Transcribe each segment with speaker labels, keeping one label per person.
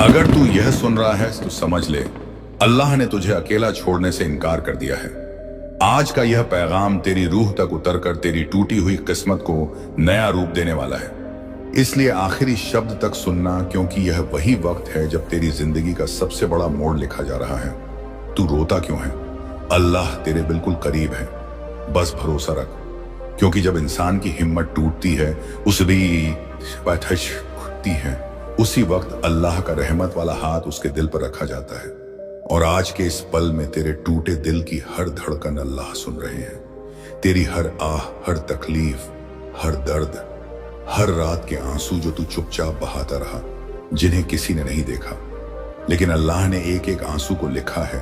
Speaker 1: अगर तू यह सुन रहा है तो समझ ले, अल्लाह ने तुझे अकेला छोड़ने से इनकार कर दिया है। आज का यह पैगाम तेरी रूह तक उतरकर तेरी टूटी हुई किस्मत को नया रूप देने वाला है। इसलिए आखिरी शब्द तक सुनना, क्योंकि यह वही वक्त है जब तेरी जिंदगी का सबसे बड़ा मोड़ लिखा जा रहा है। तू रोता क्यों है? अल्लाह तेरे बिल्कुल करीब है, बस भरोसा रख। क्योंकि जब इंसान की हिम्मत टूटती है, उसी वक्त अल्लाह का रहमत वाला हाथ उसके दिल पर रखा जाता है। और आज के इस पल में तेरे टूटे दिल की हर धड़कन अल्लाह सुन रहे हैं। तेरी हर आह, हर तकलीफ, हर दर्द, हर रात के आंसू जो तू चुपचाप बहाता रहा, जिन्हें किसी ने नहीं देखा, लेकिन अल्लाह ने एक एक आंसू को लिखा है,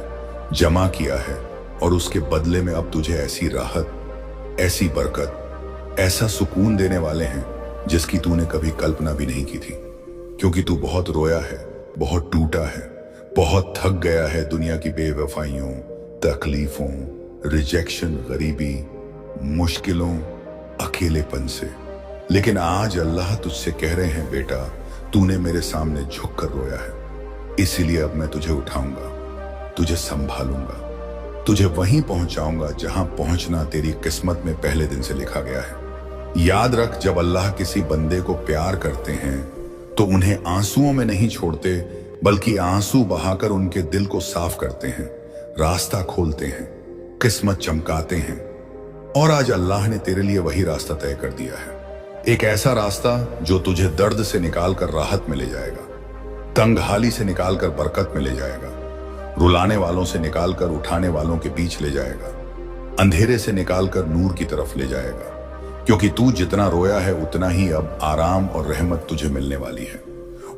Speaker 1: जमा किया है, और उसके बदले में अब तुझे ऐसी राहत, ऐसी बरकत, ऐसा सुकून देने वाले हैं जिसकी तूने कभी कल्पना भी नहीं की थी। क्योंकि तू बहुत रोया है, बहुत टूटा है, बहुत थक गया है दुनिया की बेवफाइयों, तकलीफों, रिजेक्शन, गरीबी, मुश्किलों, अकेलेपन से। लेकिन आज अल्लाह तुझसे कह रहे हैं, बेटा, तूने मेरे सामने झुक कर रोया है, इसीलिए अब मैं तुझे उठाऊंगा, तुझे संभालूंगा, तुझे वहीं पहुंचाऊंगा जहां पहुंचना तेरी किस्मत में पहले दिन से लिखा गया है। याद रख, जब अल्लाह किसी बंदे को प्यार करते हैं तो उन्हें आंसुओं में नहीं छोड़ते, बल्कि आंसू बहाकर उनके दिल को साफ करते हैं, रास्ता खोलते हैं, किस्मत चमकाते हैं। और आज अल्लाह ने तेरे लिए वही रास्ता तय कर दिया है। एक ऐसा रास्ता जो तुझे दर्द से निकाल कर राहत में ले जाएगा, तंगहाली से निकाल कर बरकत में ले जाएगा, रुलाने वालों से निकाल कर उठाने वालों के बीच ले जाएगा, अंधेरे से निकाल कर नूर की तरफ ले जाएगा। क्योंकि तू जितना रोया है, उतना ही अब आराम और रहमत तुझे मिलने वाली है।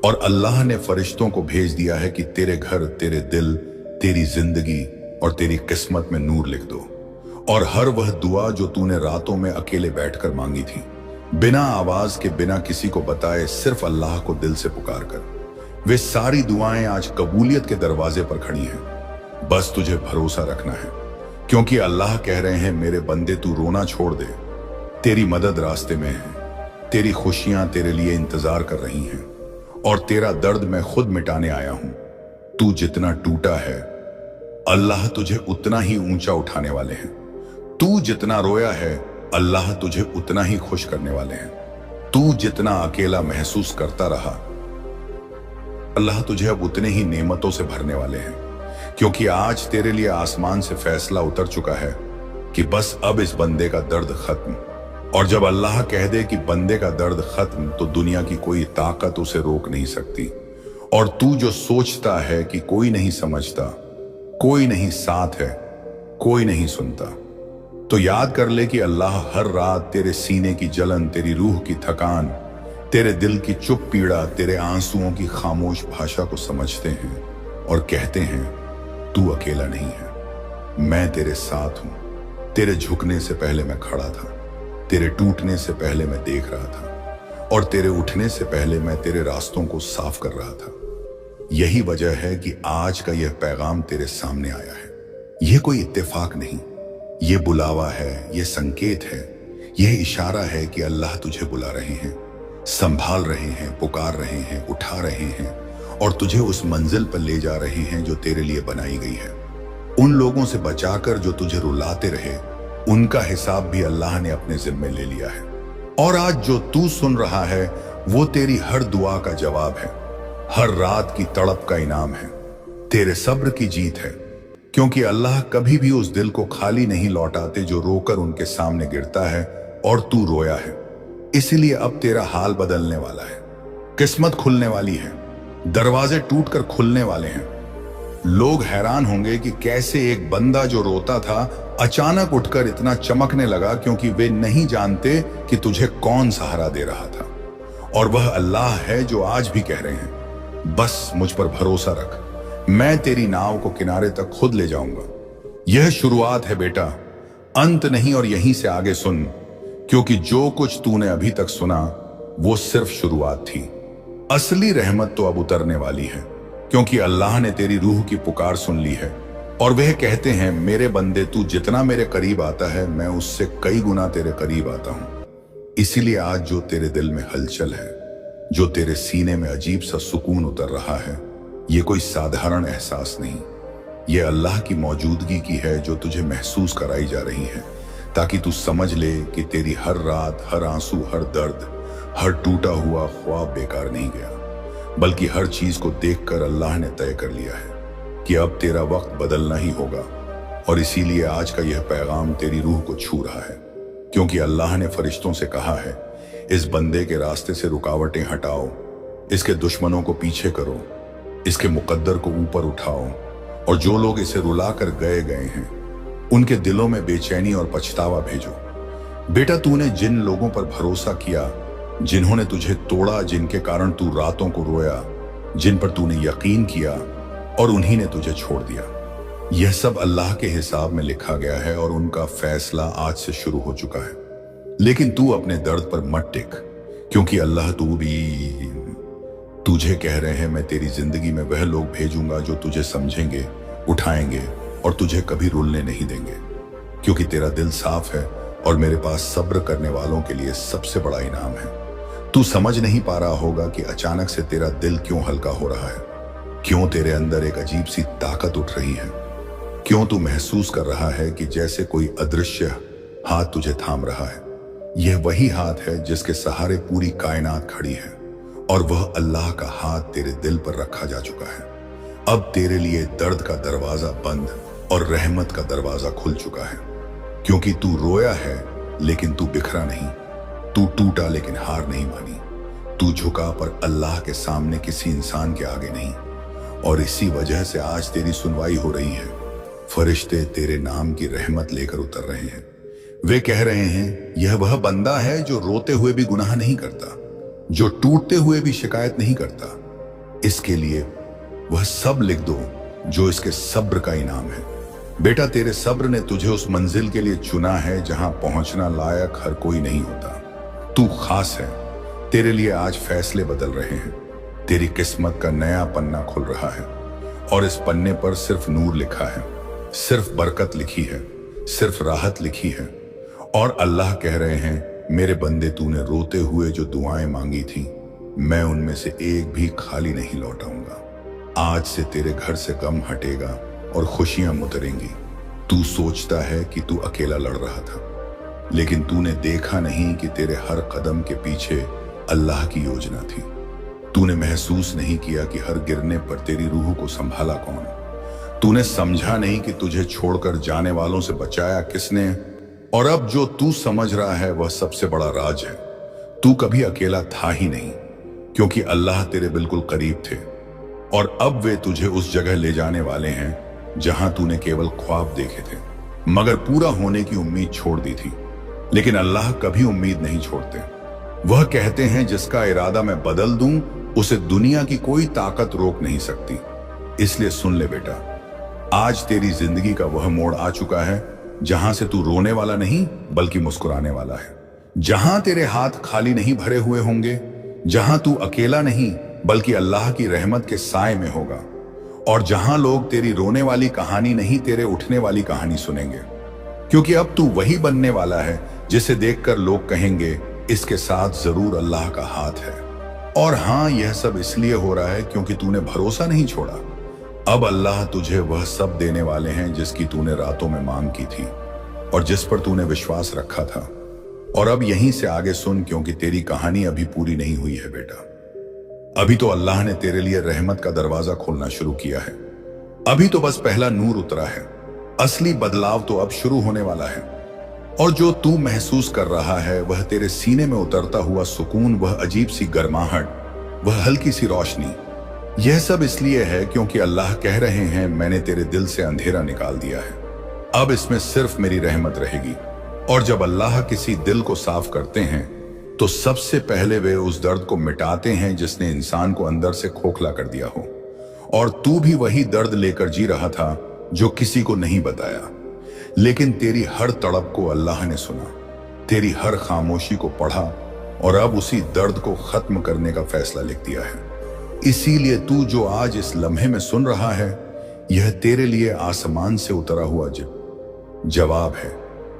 Speaker 1: और अल्लाह ने फरिश्तों को भेज दिया है कि तेरे घर, तेरे दिल, तेरी जिंदगी और तेरी किस्मत में नूर लिख दो। और हर वह दुआ जो तूने रातों में अकेले बैठकर मांगी थी, बिना आवाज के, बिना किसी को बताए, सिर्फ अल्लाह को दिल से पुकार कर, वे सारी दुआएं आज कबूलियत के दरवाजे पर खड़ी हैं। बस तुझे भरोसा रखना है, क्योंकि अल्लाह कह रहे हैं, मेरे बंदे, तू रोना छोड़ दे, तेरी मदद रास्ते में है, तेरी खुशियां तेरे लिए इंतजार कर रही हैं, और तेरा दर्द मैं खुद मिटाने आया हूं। तू जितना टूटा है, अल्लाह तुझे उतना ही ऊंचा उठाने वाले हैं। तू जितना रोया है, अल्लाह तुझे उतना ही खुश करने वाले हैं। तू जितना अकेला महसूस करता रहा, अल्लाह तुझे अब उतने ही नेमतों से भरने वाले हैं। क्योंकि आज तेरे लिए आसमान से फैसला उतर चुका है कि बस अब इस बंदे का दर्द खत्म। और जब अल्लाह कह दे कि बंदे का दर्द खत्म, तो दुनिया की कोई ताकत उसे रोक नहीं सकती। और तू जो सोचता है कि कोई नहीं समझता, कोई नहीं साथ है, कोई नहीं सुनता, तो याद कर ले कि अल्लाह हर रात तेरे सीने की जलन, तेरी रूह की थकान, तेरे दिल की चुप पीड़ा, तेरे आंसुओं की खामोश भाषा को समझते हैं और कहते हैं, तू अकेला नहीं है, मैं तेरे साथ हूं। तेरे झुकने से पहले मैं खड़ा था, तेरे टूटने से पहले मैं देख रहा था, और तेरे उठने से पहले मैं तेरे रास्तों को साफ कर रहा था। यही वजह है कि आज का यह पैगाम तेरे सामने आया है। यह कोई इत्तेफाक नहीं, यह बुलावा है, यह संकेत है, यह इशारा है कि अल्लाह तुझे बुला रहे हैं, संभाल रहे हैं, पुकार रहे हैं, उठा रहे हैं, और तुझे उस मंजिल पर ले जा रहे हैं जो तेरे लिए बनाई गई है। उन लोगों से बचाकर जो तुझे रुलाते रहे, उनका हिसाब भी अल्लाह ने अपने जिम्मे ले लिया है। और आज जो तू सुन रहा है, वो तेरी हर दुआ का जवाब है, हर रात की तड़प का इनाम है, तेरे सब्र की जीत है। क्योंकि अल्लाह कभी भी उस दिल को खाली नहीं लौटाते जो रोकर उनके सामने गिरता है, और तू रोया है। इसीलिए अब तेरा हाल बदलने वाला है, किस्मत खुलने वाली है, दरवाजे टूटकर खुलने वाले हैं। लोग हैरान होंगे कि कैसे एक बंदा जो रोता था अचानक उठकर इतना चमकने लगा, क्योंकि वे नहीं जानते कि तुझे कौन सहारा दे रहा था। और वह अल्लाह है जो आज भी कह रहे हैं, बस मुझ पर भरोसा रख, मैं तेरी नाव को किनारे तक खुद ले जाऊंगा। यह शुरुआत है बेटा, अंत नहीं। और यहीं से आगे सुन, क्योंकि जो कुछ तूने अभी तक सुना वो सिर्फ शुरुआत थी। असली रहमत तो अब उतरने वाली है, क्योंकि अल्लाह ने तेरी रूह की पुकार सुन ली है। और वह कहते हैं, मेरे बंदे, तू जितना मेरे करीब आता है, मैं उससे कई गुना तेरे करीब आता हूं। इसीलिए आज जो तेरे दिल में हलचल है, जो तेरे सीने में अजीब सा सुकून उतर रहा है, ये कोई साधारण एहसास नहीं, ये अल्लाह की मौजूदगी की है जो तुझे महसूस कराई जा रही है, ताकि तू समझ ले कि तेरी हर रात, हर आंसू, हर दर्द, हर टूटा हुआ ख्वाब बेकार नहीं गया, बल्कि हर चीज को देखकर अल्लाह ने तय कर लिया है कि अब तेरा वक्त बदलना ही होगा। और इसीलिए आज का यह पैगाम तेरी रूह को छू रहा है, क्योंकि अल्लाह ने फरिश्तों से कहा है, इस बंदे के रास्ते से रुकावटें हटाओ, इसके दुश्मनों को पीछे करो, इसके मुकद्दर को ऊपर उठाओ, और जो लोग इसे रुलाकर गए हैं उनके दिलों में बेचैनी और पछतावा भेजो। बेटा, तूने जिन लोगों पर भरोसा किया, जिन्होंने तुझे तोड़ा, जिनके कारण तू रातों को रोया, जिन पर तूने यकीन किया और उन्हीं ने तुझे छोड़ दिया, यह सब अल्लाह के हिसाब में लिखा गया है और उनका फैसला आज से शुरू हो चुका है। लेकिन तू अपने दर्द पर मत टिक, क्योंकि अल्लाह तुझे कह रहे हैं, मैं तेरी जिंदगी में वह लोग भेजूंगा जो तुझे समझेंगे, उठाएंगे और तुझे कभी रुलने नहीं देंगे, क्योंकि तेरा दिल साफ है और मेरे पास सब्र करने वालों के लिए सबसे बड़ा इनाम है। तू समझ नहीं पा रहा होगा कि अचानक से तेरा दिल क्यों हल्का हो रहा है, क्यों तेरे अंदर एक अजीब सी ताकत उठ रही है, क्यों तू महसूस कर रहा है कि जैसे कोई अदृश्य हाथ तुझे थाम रहा है। यह वही हाथ है जिसके सहारे पूरी कायनात खड़ी है, और वह अल्लाह का हाथ तेरे दिल पर रखा जा चुका है। अब तेरे लिए दर्द का दरवाजा बंद और रहमत का दरवाजा खुल चुका है, क्योंकि तू रोया है लेकिन तू बिखरा नहीं, तू टूटा लेकिन हार नहीं मानी, तू झुका पर अल्लाह के सामने किसी इंसान के आगे नहीं। और इसी वजह से आज तेरी सुनवाई हो रही है। फरिश्ते तेरे नाम की रहमत लेकर उतर रहे हैं। वे कह रहे हैं, यह वह बंदा है जो रोते हुए भी गुनाह नहीं करता, जो टूटते हुए भी शिकायत नहीं करता। इसके लिए वह सब लिख दो जो इसके सब्र का इनाम है। बेटा, तेरे सब्र ने तुझे उस मंजिल के लिए चुना है जहां पहुंचना लायक हर कोई नहीं होता। तू खास है, तेरे लिए आज फैसले बदल रहे हैं, तेरी किस्मत का नया पन्ना खुल रहा है, और इस पन्ने पर सिर्फ नूर लिखा है, सिर्फ बरकत लिखी है, सिर्फ राहत लिखी है। और अल्लाह कह रहे हैं, मेरे बंदे, तूने रोते हुए जो दुआएं मांगी थी, मैं उनमें से एक भी खाली नहीं लौटाऊंगा। आज से तेरे घर से गम हटेगा और खुशियां मुतरेंगी। तू सोचता है कि तू अकेला लड़ रहा था, लेकिन तूने देखा नहीं कि तेरे हर कदम के पीछे अल्लाह की योजना थी। तूने महसूस नहीं किया कि हर गिरने पर तेरी रूह को संभाला कौन। तूने समझा नहीं कि तुझे छोड़कर जाने वालों से बचाया किसने। और अब जो तू समझ रहा है वह सबसे बड़ा राज है। तू कभी अकेला था ही नहीं, क्योंकि अल्लाह तेरे बिल्कुल करीब थे, और अब वे तुझे उस जगह ले जाने वाले हैं जहां तूने केवल ख्वाब देखे थे, मगर पूरा होने की उम्मीद छोड़ दी थी। लेकिन अल्लाह कभी उम्मीद नहीं छोड़ते। वह कहते हैं, जिसका इरादा मैं बदल दूं, उसे दुनिया की कोई ताकत रोक नहीं सकती। इसलिए सुन ले बेटा, आज तेरी जिंदगी का वह मोड़ आ चुका है जहां से तू रोने वाला नहीं बल्कि मुस्कुराने वाला है, जहां तेरे हाथ खाली नहीं भरे हुए होंगे, जहां तू अकेला नहीं बल्कि अल्लाह की रहमत के साए में होगा, और जहां लोग तेरी रोने वाली कहानी नहीं, तेरे उठने वाली कहानी सुनेंगे। क्योंकि अब तू वही बनने वाला है जिसे देखकर लोग कहेंगे, इसके साथ जरूर अल्लाह का हाथ है। और हां, यह सब इसलिए हो रहा है क्योंकि तूने भरोसा नहीं छोड़ा। अब अल्लाह तुझे वह सब देने वाले हैं जिसकी तूने रातों में मांग की थी और जिस पर तूने विश्वास रखा था। और अब यहीं से आगे सुन, क्योंकि तेरी कहानी अभी पूरी नहीं हुई है बेटा। अभी तो अल्लाह ने तेरे लिए रहमत का दरवाजा खोलना शुरू किया है। अभी तो बस पहला नूर उतरा है। असली बदलाव तो अब शुरू होने वाला है। और जो तू महसूस कर रहा है वह तेरे सीने में उतरता हुआ सुकून, वह अजीब सी गर्माहट, वह हल्की सी रोशनी, यह सब इसलिए है क्योंकि अल्लाह कह रहे हैं, मैंने तेरे दिल से अंधेरा निकाल दिया है, अब इसमें सिर्फ मेरी रहमत रहेगी। और जब अल्लाह किसी दिल को साफ करते हैं तो सबसे पहले वे उस दर्द को मिटाते हैं जिसने इंसान को अंदर से खोखला कर दिया हो। और तू भी वही दर्द लेकर जी रहा था जो किसी को नहीं बताया, लेकिन तेरी हर तड़प को अल्लाह ने सुना, तेरी हर खामोशी को पढ़ा, और अब उसी दर्द को खत्म करने का फैसला लिख दिया है। इसीलिए तू जो आज इस लम्हे में सुन रहा है, यह तेरे लिए आसमान से उतरा हुआ जवाब है,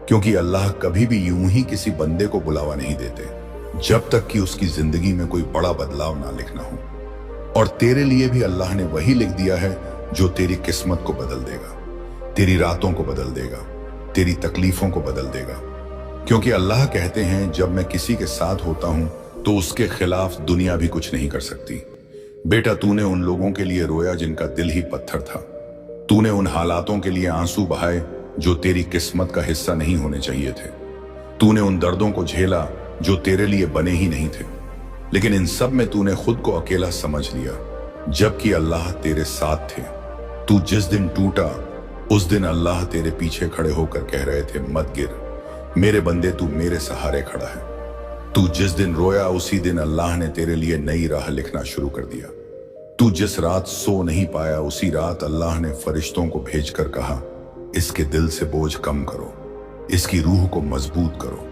Speaker 1: क्योंकि अल्लाह कभी भी यूं ही किसी बंदे को बुलावा नहीं देते जब तक कि उसकी जिंदगी में कोई बड़ा बदलाव ना लिखना हो। और तेरे लिए भी अल्लाह ने वही लिख दिया है जो तेरी किस्मत को बदल देगा, तेरी रातों को बदल देगा, तेरी तकलीफों को बदल देगा। क्योंकि अल्लाह कहते हैं, जब मैं किसी के साथ होता हूं तो उसके खिलाफ दुनिया भी कुछ नहीं कर सकती। बेटा, तूने उन लोगों के लिए रोया जिनका दिल ही पत्थर था। तूने उन हालातों के लिए आंसू बहाए जो तेरी किस्मत का हिस्सा नहीं होने चाहिए थे। तूने उन दर्दों को झेला जो तेरे लिए बने ही नहीं थे। लेकिन इन सब में तूने खुद को अकेला समझ लिया, जबकि अल्लाह तेरे साथ थे। तू जिस दिन टूटा उस दिन अल्लाह तेरे पीछे खड़े होकर कह रहे थे, मत गिर मेरे बंदे, तू मेरे सहारे खड़ा है। तू जिस दिन रोया उसी दिन अल्लाह ने तेरे लिए नई राह लिखना शुरू कर दिया। तू जिस रात सो नहीं पाया उसी रात अल्लाह ने फरिश्तों को भेजकर कहा, इसके दिल से बोझ कम करो, इसकी रूह को मजबूत करो।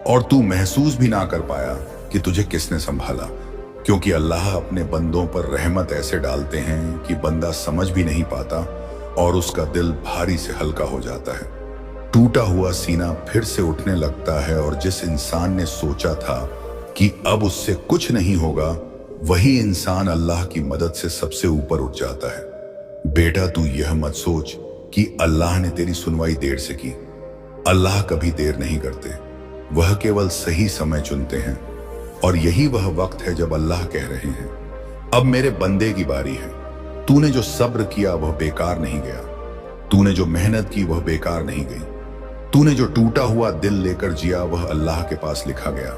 Speaker 1: और तू महसूस भी ना कर पाया कि तुझे किसने संभाला, क्योंकि अल्लाह अपने बंदों पर रहमत ऐसे डालते हैं कि बंदा समझ भी नहीं पाता और उसका दिल भारी से हल्का हो जाता है। टूटा हुआ सीना फिर से उठने लगता है और जिस इंसान ने सोचा था कि अब उससे कुछ नहीं होगा, वही इंसान अल्लाह की मदद से सबसे ऊपर उठ जाता है। बेटा, तू यह मत सोच कि अल्लाह ने तेरी सुनवाई देर से की। अल्लाह कभी देर नहीं करते, वह केवल सही समय चुनते हैं। और यही वह वक्त है जब अल्लाह कह रहे हैं, अब मेरे बंदे की बारी है। तूने जो सब्र किया वह बेकार नहीं गया, तूने जो मेहनत की वह बेकार नहीं गई, तूने जो टूटा हुआ दिल लेकर जिया वह अल्लाह के पास लिखा गया।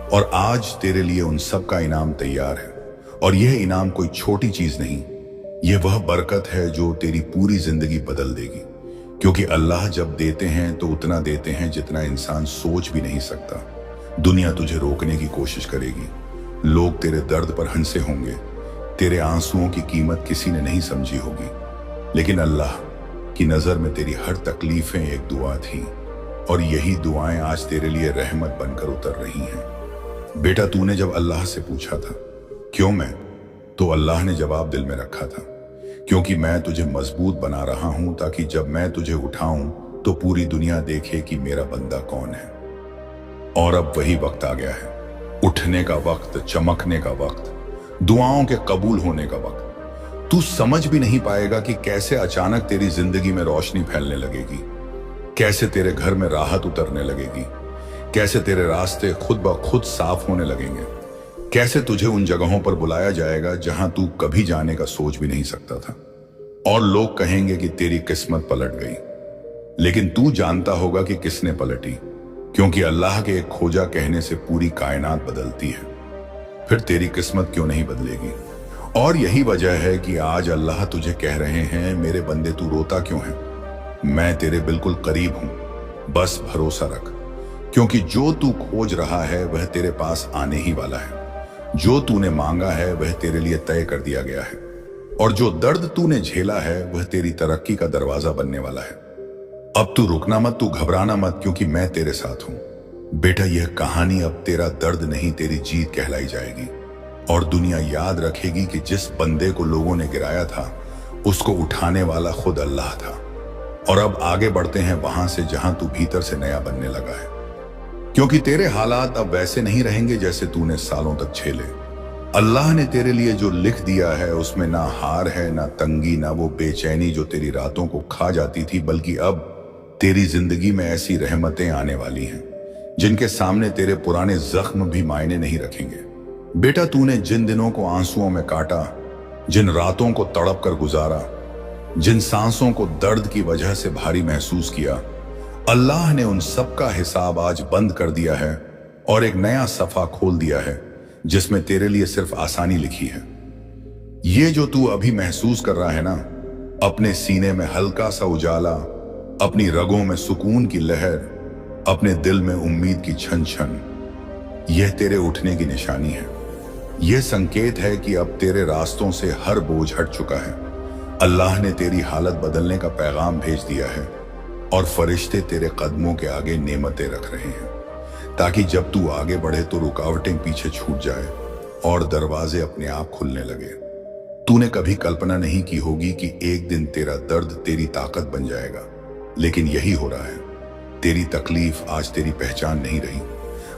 Speaker 1: और आज तेरे लिए उन सब का इनाम तैयार है। और यह इनाम कोई छोटी चीज नहीं, यह वह बरकत है जो तेरी पूरी जिंदगी बदल देगी। क्योंकि अल्लाह जब देते हैं तो उतना देते हैं जितना इंसान सोच भी नहीं सकता। दुनिया तुझे रोकने की कोशिश करेगी, लोग तेरे दर्द पर हंसे होंगे, तेरे आंसुओं की कीमत किसी ने नहीं समझी होगी, लेकिन अल्लाह की नजर में तेरी हर तकलीफें एक दुआ थी। और यही दुआएं आज तेरे लिए रहमत बनकर उतर रही हैं। बेटा, तूने जब अल्लाह से पूछा था क्यों मैं, तो अल्लाह ने जवाब दिल में रखा था, क्योंकि मैं तुझे मजबूत बना रहा हूं ताकि जब मैं तुझे उठाऊं तो पूरी दुनिया देखे कि मेरा बंदा कौन है। और अब वही वक्त आ गया है, उठने का वक्त, चमकने का वक्त, दुआओं के कबूल होने का वक्त। तू समझ भी नहीं पाएगा कि कैसे अचानक तेरी जिंदगी में रोशनी फैलने लगेगी, कैसे तेरे घर में राहत उतरने लगेगी, कैसे तेरे रास्ते खुद ब खुद साफ होने लगेंगे, कैसे तुझे उन जगहों पर बुलाया जाएगा जहां तू कभी जाने का सोच भी नहीं सकता था। और लोग कहेंगे कि तेरी किस्मत पलट गई, लेकिन तू जानता होगा कि किसने पलटी, क्योंकि अल्लाह के एक खोजा कहने से पूरी कायनात बदलती है। फिर तेरी किस्मत क्यों नहीं बदलेगी? और यही वजह है कि आज अल्लाह तुझे कह रहे हैं, मेरे बंदे तू रोता क्यों है, मैं तेरे बिल्कुल करीब हूं, बस भरोसा रख। क्योंकि जो तू खोज रहा है वह तेरे पास आने ही वाला है, जो तूने मांगा है वह तेरे लिए तय कर दिया गया है, और जो दर्द तूने झेला है वह तेरी तरक्की का दरवाजा बनने वाला है। अब तू रुकना मत, तू घबराना मत, क्योंकि मैं तेरे साथ हूं। बेटा, यह कहानी अब तेरा दर्द नहीं तेरी जीत कहलाई जाएगी, और दुनिया याद रखेगी कि जिस बंदे को लोगों ने गिराया था उसको उठाने वाला खुद अल्लाह था। और अब आगे बढ़ते हैं वहां से जहां तू भीतर से नया बनने लगा है, क्योंकि तेरे हालात अब वैसे नहीं रहेंगे जैसे तूने सालों तक झेले। अल्लाह ने तेरे लिए जो लिख दिया है उसमें ना हार है, ना तंगी, ना वो बेचैनी जो तेरी रातों को खा जाती थी, बल्कि अब तेरी जिंदगी में ऐसी रहमतें आने वाली हैं जिनके सामने तेरे पुराने जख्म भी मायने नहीं रखेंगे। बेटा, तूने जिन दिनों को आंसुओं में काटा, जिन रातों को तड़प कर गुजारा, जिन सांसों को दर्द की वजह से भारी महसूस किया, अल्लाह ने उन सब का हिसाब आज बंद कर दिया है और एक नया सफा खोल दिया है जिसमें तेरे लिए सिर्फ आसानी लिखी है। ये जो तू अभी महसूस कर रहा है ना, अपने सीने में हल्का सा उजाला, अपनी रगों में सुकून की लहर, अपने दिल में उम्मीद की छन छन, यह तेरे उठने की निशानी है। यह संकेत है कि अब तेरे रास्तों से हर बोझ हट चुका है। अल्लाह ने तेरी हालत बदलने का पैगाम भेज दिया है और फरिश्ते तेरे कदमों के आगे नेमतें रख रहे हैं, ताकि जब तू आगे बढ़े तो रुकावटें पीछे छूट जाए और दरवाजे अपने आप खुलने लगे। तूने कभी कल्पना नहीं की होगी कि एक दिन तेरा दर्द तेरी ताकत बन जाएगा, लेकिन यही हो रहा है। तेरी तकलीफ आज तेरी पहचान नहीं रही,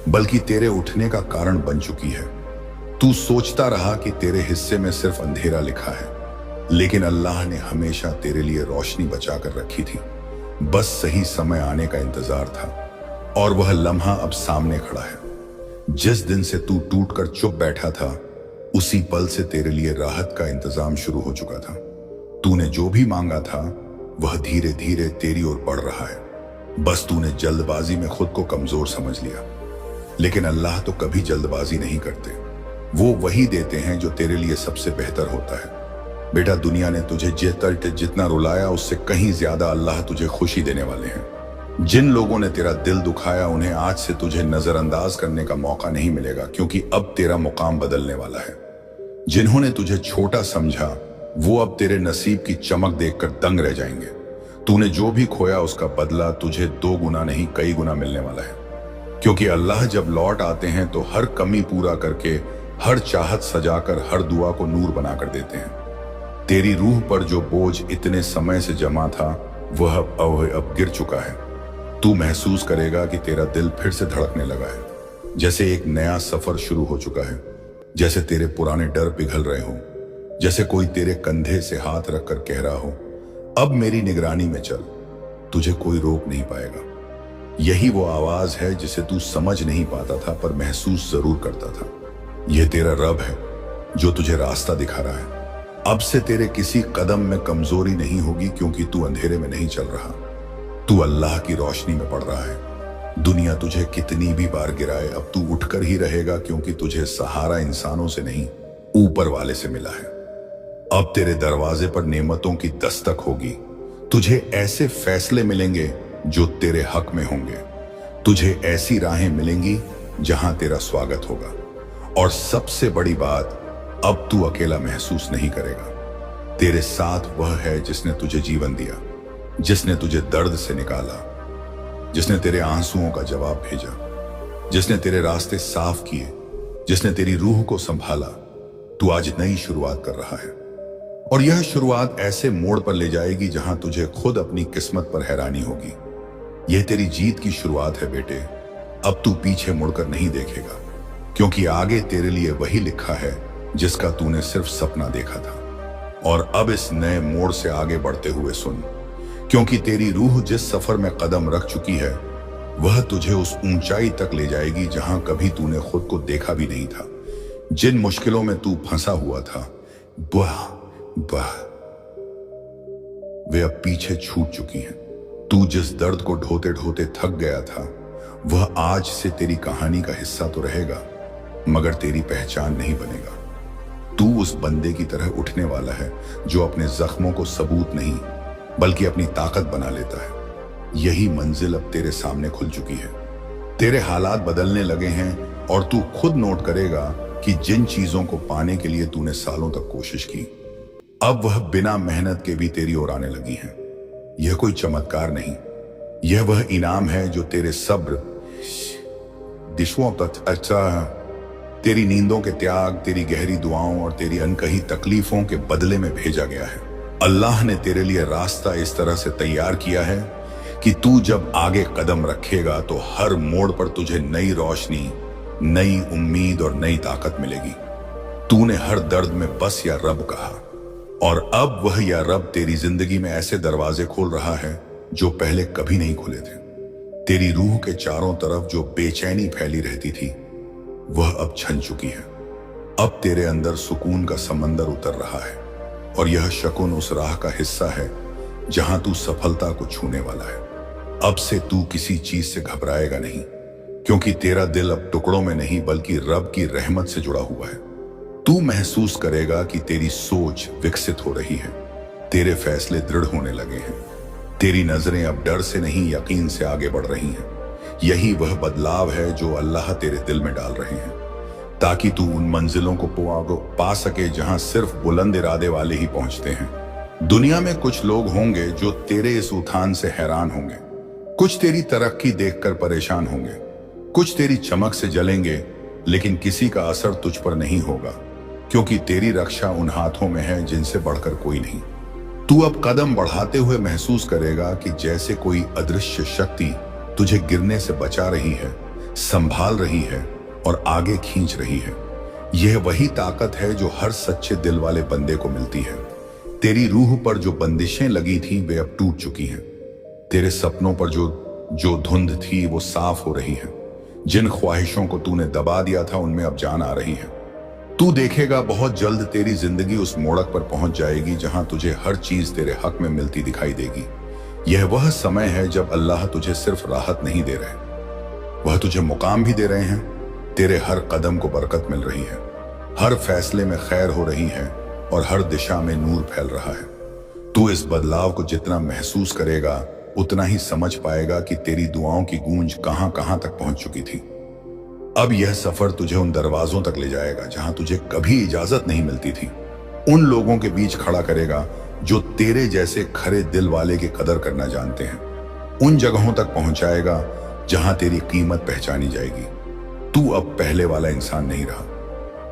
Speaker 1: बल्कि तेरे उठने का कारण बन चुकी है। तू सोचता रहा कि तेरे हिस्से में सिर्फ अंधेरा लिखा है, लेकिन अल्लाह ने हमेशा तेरे लिए रोशनी बचा कर रखी थी। बस सही समय आने का इंतजार था और वह लम्हा अब सामने खड़ा है। जिस दिन से तू टूट कर चुप बैठा था, उसी पल से तेरे लिए राहत का इंतजाम शुरू हो चुका था। तूने जो भी मांगा था वह धीरे धीरे तेरी ओर बढ़ रहा है। बस तूने जल्दबाजी में खुद को कमजोर समझ लिया। लेकिन अल्लाह तो कभी जल्दबाजी नहीं करते। वो वही देते हैं जो तेरे लिए सबसे बेहतर होता है। बेटा, दुनिया ने तुझे जितना रुलाया उससे कहीं ज्यादा अल्लाह तुझे खुशी देने वाले हैं। जिन लोगों ने तेरा दिल दुखाया, उन्हें आज से तुझे नजरअंदाज करने का मौका नहीं मिलेगा, क्योंकि अब तेरा मुकाम बदलने वाला है। जिन्होंने तुझे छोटा समझा, वो अब तेरे नसीब की चमक देखकर दंग रह जाएंगे। तूने जो भी खोया उसका बदला तुझे 2 गुना नहीं कई गुना मिलने वाला है, क्योंकि अल्लाह जब लौट आते हैं तो हर कमी पूरा करके, हर चाहत सजाकर, हर दुआ को नूर बनाकर देते हैं। तेरी रूह पर जो बोझ इतने समय से जमा था वह अब गिर चुका है। तू महसूस करेगा कि तेरा दिल फिर से धड़कने लगा है, जैसे एक नया सफर शुरू हो चुका है, जैसे तेरे पुराने डर पिघल रहे हो, जैसे कोई तेरे कंधे से हाथ रखकर कह रहा हो, अब मेरी निगरानी में चल, तुझे कोई रोक नहीं पाएगा। यही वो आवाज है जिसे तू समझ नहीं पाता था पर महसूस जरूर करता था। यह तेरा रब है जो तुझे रास्ता दिखा रहा है। अब से तेरे किसी कदम में कमजोरी नहीं होगी, क्योंकि तू अंधेरे में नहीं चल रहा, तू अल्लाह की रोशनी में पड़ रहा है। दुनिया तुझे कितनी भी बार गिराए, अब तू उठकर ही रहेगा, क्योंकि तुझे सहारा इंसानों से नहीं ऊपर वाले से मिला है। अब तेरे दरवाजे पर नेमतों की दस्तक होगी। तुझे ऐसे फैसले मिलेंगे जो तेरे हक में होंगे। तुझे ऐसी राहें मिलेंगी जहां तेरा स्वागत होगा। और सबसे बड़ी बात, अब तू अकेला महसूस नहीं करेगा। तेरे साथ वह है जिसने तुझे जीवन दिया, जिसने तुझे दर्द से निकाला, जिसने तेरे आंसुओं का जवाब भेजा, जिसने तेरे रास्ते साफ किए, जिसने तेरी रूह को संभाला। तू आज नई शुरुआत कर रहा है, और यह शुरुआत ऐसे मोड़ पर ले जाएगी जहां तुझे खुद अपनी किस्मत पर हैरानी होगी। यह तेरी जीत की शुरुआत है बेटे। अब तू पीछे मुड़कर नहीं देखेगा, क्योंकि आगे तेरे लिए वही लिखा है जिसका तूने सिर्फ सपना देखा था। और अब इस नए मोड़ से आगे बढ़ते हुए सुन, क्योंकि तेरी रूह जिस सफर में कदम रख चुकी है वह तुझे उस ऊंचाई तक ले जाएगी जहां कभी तूने खुद को देखा भी नहीं था। जिन मुश्किलों में तू फंसा हुआ था वे अब पीछे छूट चुकी हैं। तू जिस दर्द को ढोते ढोते थक गया था वह आज से तेरी कहानी का हिस्सा तो रहेगा, मगर तेरी पहचान नहीं बनेगा। तू उस बंदे की तरह उठने वाला है जो अपने जख्मों को सबूत नहीं बल्कि अपनी ताकत बना लेता है। यही मंजिल अब तेरे सामने खुल चुकी है। तेरे हालात बदलने लगे हैं और तू खुद नोट करेगा कि जिन चीजों को पाने के लिए तूने सालों तक कोशिश की, अब वह बिना मेहनत के भी तेरी ओर आने लगी हैं। यह कोई चमत्कार नहीं, यह वह इनाम है जो तेरे सब्र, तेरी नींदों के त्याग, तेरी गहरी दुआओं और तेरी अनकही तकलीफों के बदले में भेजा गया है। अल्लाह ने तेरे लिए रास्ता इस तरह से तैयार किया है कि तू जब आगे कदम रखेगा तो हर मोड़ पर तुझे नई रोशनी, नई उम्मीद और नई ताकत मिलेगी। तूने हर दर्द में बस या रब कहा, और अब वह या रब तेरी जिंदगी में ऐसे दरवाजे खोल रहा है जो पहले कभी नहीं खुले थे। तेरी रूह के चारों तरफ जो बेचैनी फैली रहती थी वह अब छन चुकी है। अब तेरे अंदर सुकून का समंदर उतर रहा है, और यह शकुन उस राह का हिस्सा है जहां तू सफलता को छूने वाला है। अब से तू किसी चीज से घबराएगा नहीं, क्योंकि तेरा दिल अब टुकड़ों में नहीं बल्कि रब की रहमत से जुड़ा हुआ है। तू महसूस करेगा कि तेरी सोच विकसित हो रही है, तेरे फैसले दृढ़ होने लगे हैं, तेरी नजरें अब डर से नहीं यकीन से आगे बढ़ रही हैं। यही वह बदलाव है जो अल्लाह तेरे दिल में डाल रहे हैं, ताकि तू उन मंजिलों को पा सके जहां सिर्फ बुलंद इरादे वाले ही पहुंचते हैं। दुनिया में कुछ लोग होंगे जो तेरे इस उठान से हैरान होंगे, कुछ तेरी तरक्की देखकर परेशान होंगे, कुछ तेरी चमक से जलेंगे, लेकिन किसी का असर तुझ पर नहीं होगा, क्योंकि तेरी रक्षा उन हाथों में है जिनसे बढ़कर कोई नहीं। तू अब कदम बढ़ाते हुए महसूस करेगा कि जैसे कोई अदृश्य शक्ति तुझे गिरने से बचा रही है, संभाल रही है और आगे खींच रही है। यह वही ताकत है जो हर सच्चे दिल वाले बंदे को मिलती है। तेरी रूह पर जो बंदिशें लगी थीं वे अब टूट चुकी हैं। तेरे सपनों पर जो धुंध थी वो साफ हो रही है। जिन ख्वाहिशों को तूने दबा दिया था उनमें अब जान आ रही है। तू देखेगा बहुत जल्द तेरी जिंदगी उस मोड़क पर पहुंच जाएगी जहां तुझे हर चीज तेरे हक में मिलती दिखाई देगी। यह वह समय है जब अल्लाह तुझे सिर्फ राहत नहीं दे रहे, वह तुझे मुकाम भी दे रहे हैं। तेरे हर कदम को बरकत मिल रही है, हर फैसले में खैर हो रही है और हर दिशा में नूर फैल रहा है। तू इस बदलाव को जितना महसूस करेगा उतना ही समझ पाएगा कि तेरी दुआओं की गूंज कहां कहां तक पहुंच चुकी थी। अब यह सफर तुझे उन दरवाजों तक ले जाएगा जहां तुझे कभी इजाजत नहीं मिलती थी। उन लोगों के बीच खड़ा करेगा जो तेरे जैसे खरे दिल वाले की कदर करना जानते हैं। उन जगहों तक पहुंचाएगा जहां तेरी कीमत पहचानी जाएगी। तू अब पहले वाला इंसान नहीं रहा,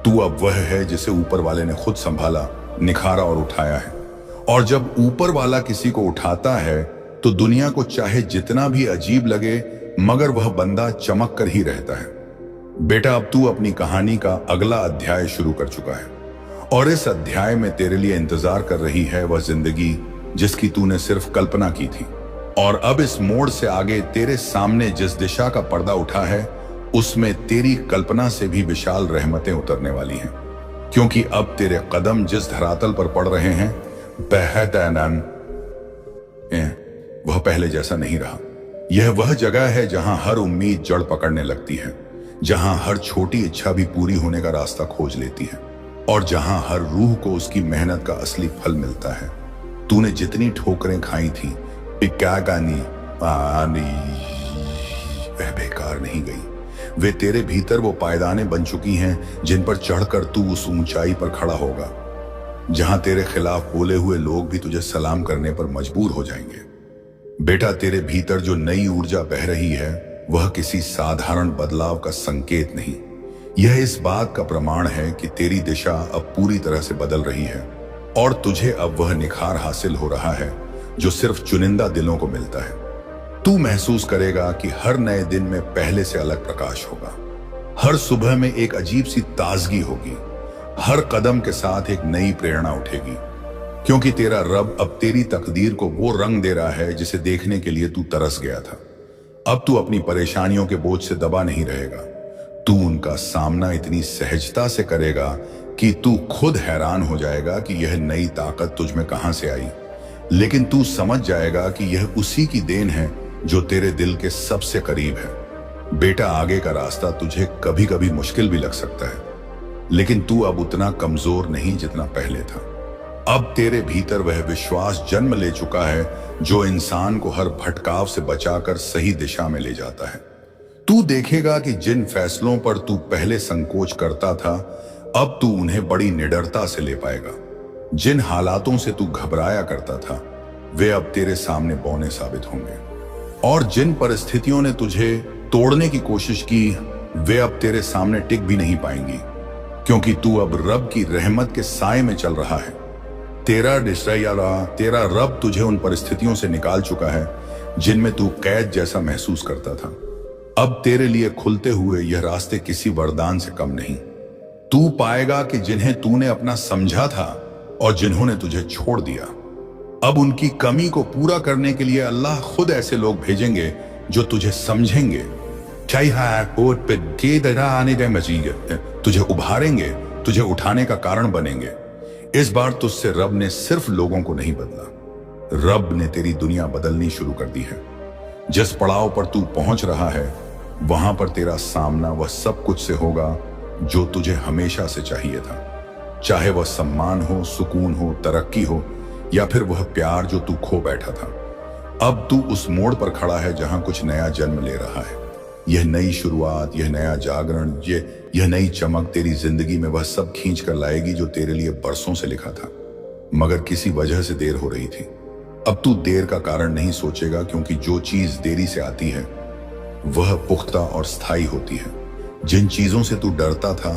Speaker 1: तू अब वह है जिसे ऊपर वाले ने खुद संभाला, निखारा और उठाया है। और जब ऊपर वाला किसी को उठाता है तो दुनिया को चाहे जितना भी अजीब लगे मगर वह बंदा चमक कर ही रहता है। बेटा, अब तू अपनी कहानी का अगला अध्याय शुरू कर चुका है और इस अध्याय में तेरे लिए इंतजार कर रही है वह जिंदगी जिसकी तूने सिर्फ कल्पना की थी। और अब इस मोड़ से आगे तेरे सामने जिस दिशा का पर्दा उठा है उसमें तेरी कल्पना से भी विशाल रहमतें उतरने वाली हैं, क्योंकि अब तेरे कदम जिस धरातल पर पड़ रहे हैं बेहतरीन वह पहले जैसा नहीं रहा। यह वह जगह है जहां हर उम्मीद जड़ पकड़ने लगती है, जहां हर छोटी इच्छा भी पूरी होने का रास्ता खोज लेती है और जहां हर रूह को उसकी मेहनत का असली फल मिलता है। तूने जितनी ठोकरें खाई थी वह बेकार नहीं गई। वे तेरे भीतर वो पायदाने बन चुकी हैं जिन पर चढ़कर तू उस ऊंचाई पर खड़ा होगा जहां तेरे खिलाफ बोले हुए लोग भी तुझे सलाम करने पर मजबूर हो जाएंगे। बेटा, तेरे भीतर जो नई ऊर्जा बह रही है वह किसी साधारण बदलाव का संकेत नहीं, यह इस बात का प्रमाण है कि तेरी दिशा अब पूरी तरह से बदल रही है और तुझे अब वह निखार हासिल हो रहा है जो सिर्फ चुनिंदा दिलों को मिलता है। तू महसूस करेगा कि हर नए दिन में पहले से अलग प्रकाश होगा, हर सुबह में एक अजीब सी ताजगी होगी, हर कदम के साथ एक नई प्रेरणा उठेगी, क्योंकि तेरा रब अब तेरी तकदीर को वो रंग दे रहा है जिसे देखने के लिए तू तरस गया था। अब तू अपनी परेशानियों के बोझ से दबा नहीं रहेगा, तू उनका सामना इतनी सहजता से करेगा कि तू खुद हैरान हो जाएगा कि यह नई ताकत तुझ में कहां से आई। लेकिन तू समझ जाएगा कि यह उसी की देन है जो तेरे दिल के सबसे करीब है। बेटा, आगे का रास्ता तुझे कभी कभी मुश्किल भी लग सकता है, लेकिन तू अब उतना कमजोर नहीं जितना पहले था। अब तेरे भीतर वह विश्वास जन्म ले चुका है जो इंसान को हर भटकाव से बचाकर सही दिशा में ले जाता है। तू देखेगा कि जिन फैसलों पर तू पहले संकोच करता था अब तू उन्हें बड़ी निडरता से ले पाएगा। जिन हालातों से तू घबराया करता था वे अब तेरे सामने बौने साबित होंगे और जिन परिस्थितियों ने तुझे तोड़ने की कोशिश की वे अब तेरे सामने टिक भी नहीं पाएंगी, क्योंकि तू अब रब की रहमत के साए में चल रहा है। तेरा रब तुझे उन परिस्थितियों से निकाल चुका है जिनमें तू कैद जैसा महसूस करता था। अब तेरे लिए खुलते हुए यह रास्ते किसी वरदान से कम नहीं। तू पाएगा कि जिन्हें तूने अपना समझा था और जिन्होंने तुझे छोड़ दिया, अब उनकी कमी को पूरा करने के लिए अल्लाह खुद ऐसे लोग भेजेंगे जो तुझे समझेंगे, तुझे उभारेंगे, तुझे उठाने का कारण बनेंगे। इस बार तुझसे रब ने सिर्फ लोगों को नहीं बदला, रब ने तेरी दुनिया बदलनी शुरू कर दी है। जिस पड़ाव पर तू पहुंच रहा है वहां पर तेरा सामना वह सब कुछ से होगा जो तुझे हमेशा से चाहिए था, चाहे वह सम्मान हो, सुकून हो, तरक्की हो या फिर वह प्यार जो तू खो बैठा था। अब तू उस मोड़ पर खड़ा है जहां कुछ नया जन्म ले रहा है। यह नई शुरुआत, यह नया जागरण, यह नई चमक तेरी जिंदगी में वह सब खींच कर लाएगी जो तेरे लिए बरसों से लिखा था, मगर किसी वजह से देर हो रही थी। अब तू देर का कारण नहीं सोचेगा, क्योंकि जो चीज देरी से आती है वह पुख्ता और स्थायी होती है। जिन चीजों से तू डरता था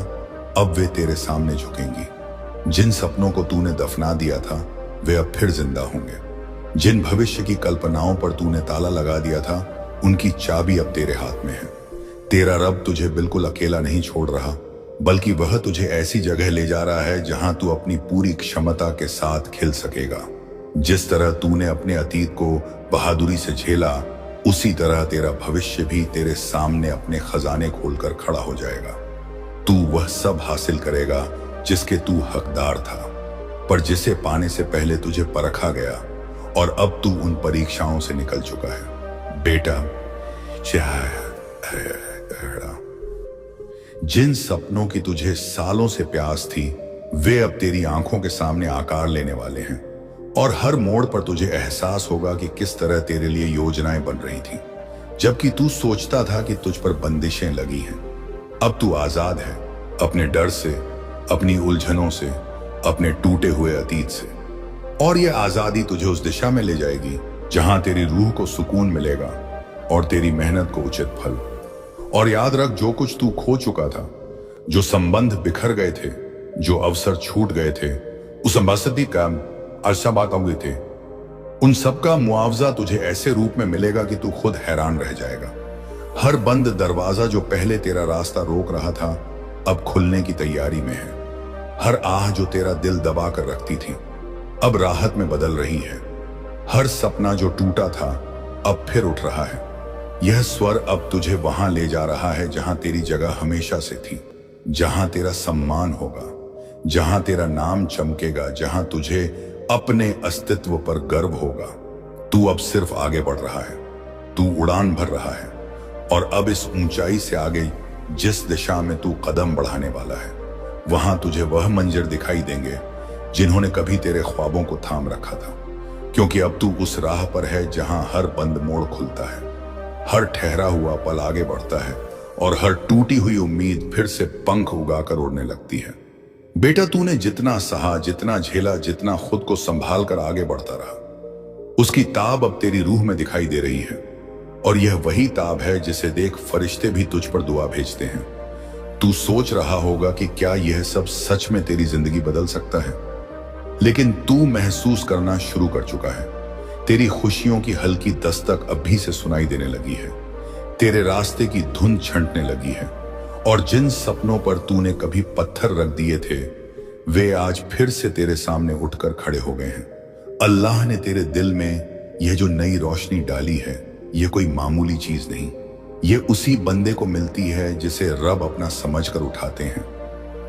Speaker 1: अब वे तेरे सामने झुकेंगी। जिन सपनों को तूने दफना दिया था वे अब फिर जिंदा होंगे। जिन भविष्य की कल्पनाओं पर तूने ताला लगा दिया था उनकी चाबी अब तेरे हाथ में है। तेरा रब तुझे बिल्कुल अकेला नहीं छोड़ रहा, बल्कि वह तुझे ऐसी जगह ले जा रहा है जहां तू अपनी पूरी क्षमता के साथ खिल सकेगा। जिस तरह तूने अपने अतीत को बहादुरी से झेला, उसी तरह तेरा भविष्य भी तेरे सामने अपने खजाने खोलकर खड़ा हो जाएगा। तू वह सब हासिल करेगा जिसके तू हकदार था, पर जिसे पाने से पहले तुझे परखा गया, और अब तू उन परीक्षाओं से निकल चुका है। बेटा, जिन सपनों की तुझे सालों से प्यास थी, वे अब तेरी आंखों के सामने आकार लेने वाले हैं, और हर मोड़ पर तुझे एहसास होगा कि किस तरह तेरे लिए योजनाएं बन रही थी, जबकि तू सोचता था कि तुझ पर बंदिशें लगी हैं। अब तू आजाद है, अपने डर से, अपनी उलझनों से, अपने टूटे हुए अतीत से। और यह आजादी तुझे उस दिशा में ले जाएगी जहां तेरी रूह को सुकून मिलेगा और तेरी मेहनत को उचित फल। और याद रख, जो कुछ तू खो चुका था, जो संबंध बिखर गए थे, जो अवसर छूट गए थे, उस अंबासदी का अरसा बात हुए थे, उन सब का मुआवजा तुझे ऐसे रूप में मिलेगा कि तू खुद हैरान रह जाएगा। हर बंद दरवाजा जो पहले तेरा रास्ता रोक रहा था, अब खुलने की तैयारी में है। हर आह जो तेरा दिल दबा कर रखती थी, अब राहत में बदल रही है। हर सपना जो टूटा था, अब फिर उठ रहा है। यह स्वर अब तुझे वहां ले जा रहा है जहां तेरी जगह हमेशा से थी, जहां तेरा सम्मान होगा, जहां तेरा नाम चमकेगा, जहां तुझे अपने अस्तित्व पर गर्व होगा। तू अब सिर्फ आगे बढ़ रहा है, तू उड़ान भर रहा है, और अब इस ऊंचाई से आगे जिस दिशा में तू कदम बढ़ाने वाला है, वहां तुझे वह मंजर दिखाई देंगे जिन्होंने कभी तेरे ख्वाबों को थाम रखा था। क्योंकि अब तू उस राह पर है जहां हर बंद मोड़ खुलता है, हर ठहरा हुआ पल आगे बढ़ता है, और हर टूटी हुई उम्मीद फिर से पंख उगाकर उड़ने लगती है। बेटा, तूने जितना सहा, जितना झेला, जितना खुद को संभाल कर आगे बढ़ता रहा, उसकी ताब अब तेरी रूह में दिखाई दे रही है। और यह वही ताब है जिसे देख फरिश्ते भी तुझ पर दुआ भेजते हैं। तू सोच रहा होगा कि क्या यह सब सच में तेरी जिंदगी बदल सकता है, लेकिन तू महसूस करना शुरू कर चुका है। तेरी खुशियों की हल्की दस्तक अब भी से सुनाई देने लगी है, तेरे रास्ते की धुन छंटने लगी है, और जिन सपनों पर तूने कभी पत्थर रख दिए थे, वे आज फिर से तेरे सामने उठकर खड़े हो गए हैं। अल्लाह ने तेरे दिल में यह जो नई रोशनी डाली है, यह कोई मामूली चीज नहीं, ये उसी बंदे को मिलती है जिसे रब अपना समझकर उठाते हैं।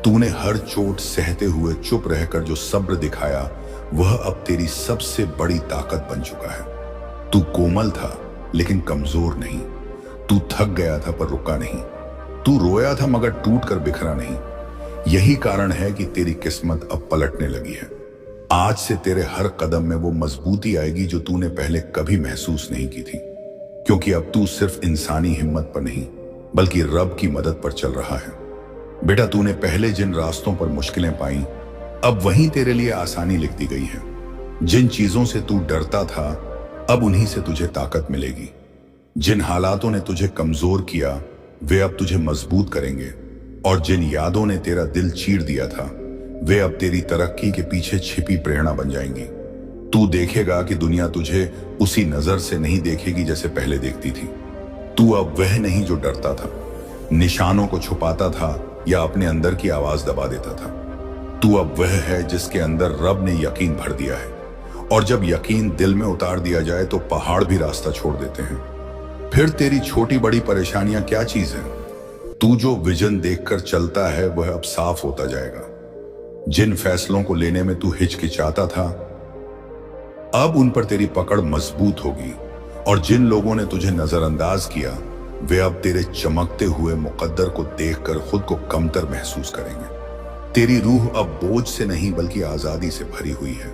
Speaker 1: तूने हर चोट सहते हुए चुप रहकर जो सब्र दिखाया, वह अब तेरी सबसे बड़ी ताकत बन चुका है। तू कोमल था लेकिन कमजोर नहीं, तू थक गया था पर रुका नहीं, तू रोया था मगर टूट कर बिखरा नहीं। यही कारण है कि तेरी किस्मत अब पलटने लगी है। आज से तेरे हर कदम में वो मजबूती आएगी जो तूने पहले कभी महसूस नहीं की थी, क्योंकि अब तू सिर्फ इंसानी हिम्मत पर नहीं बल्कि रब की मदद पर चल रहा है। बेटा, तूने पहले जिन रास्तों पर मुश्किलें पाई, अब वहीं तेरे लिए आसानी लिख दी गई है। जिन चीजों से तू डरता था, अब उन्हीं से तुझे ताकत मिलेगी। जिन हालातों ने तुझे कमजोर किया, वे अब तुझे मजबूत करेंगे, और जिन यादों ने तेरा दिल चीर दिया था, वे अब तेरी तरक्की के पीछे छिपी प्रेरणा बन जाएंगी। तू देखेगा कि दुनिया तुझे उसी नजर से नहीं देखेगी जैसे पहले देखती थी। तू अब वह नहीं जो डरता था, निशानों को छुपाता था या अपने अंदर की आवाज दबा देता था। तू अब वह है जिसके अंदर रब ने यकीन भर दिया है, और जब यकीन दिल में उतार दिया जाए तो पहाड़ भी रास्ता छोड़ देते हैं। फिर तेरी छोटी बड़ी परेशानियां क्या चीज है? तू जो विजन देखकर चलता है वह अब साफ होता जाएगा। जिन फैसलों को लेने में तू हिचकिचाता था, अब उन पर तेरी पकड़ मजबूत होगी, और जिन लोगों ने तुझे नजरअंदाज किया, वे अब तेरे चमकते हुए मुकद्दर को देखकर खुद को कमतर महसूस करेंगे। तेरी रूह अब बोझ से नहीं बल्कि आजादी से भरी हुई है।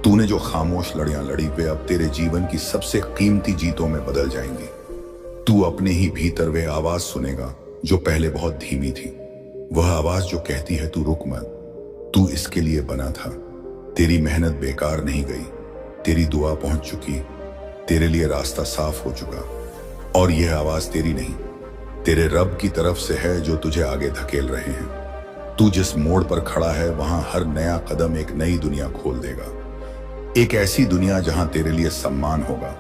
Speaker 1: तूने जो खामोश लड़ाइयां लड़ी, वे अब तेरे जीवन की सबसे कीमती जीतों में बदल जाएंगी। तू अपने ही भीतर वे आवाज सुनेगा जो पहले बहुत धीमी थी, वह आवाज जो कहती है तू रुक मत, तू इसके लिए बना था, तेरी मेहनत बेकार नहीं गई, तेरी दुआ पहुंच चुकी, तेरे लिए रास्ता साफ हो चुका। और यह आवाज तेरी नहीं, तेरे रब की तरफ से है जो तुझे आगे धकेल रहे हैं। तू जिस मोड़ पर खड़ा है, वहां हर नया कदम एक नई दुनिया खोल देगा। एक ऐसी दुनिया जहां तेरे लिए सम्मान होगा,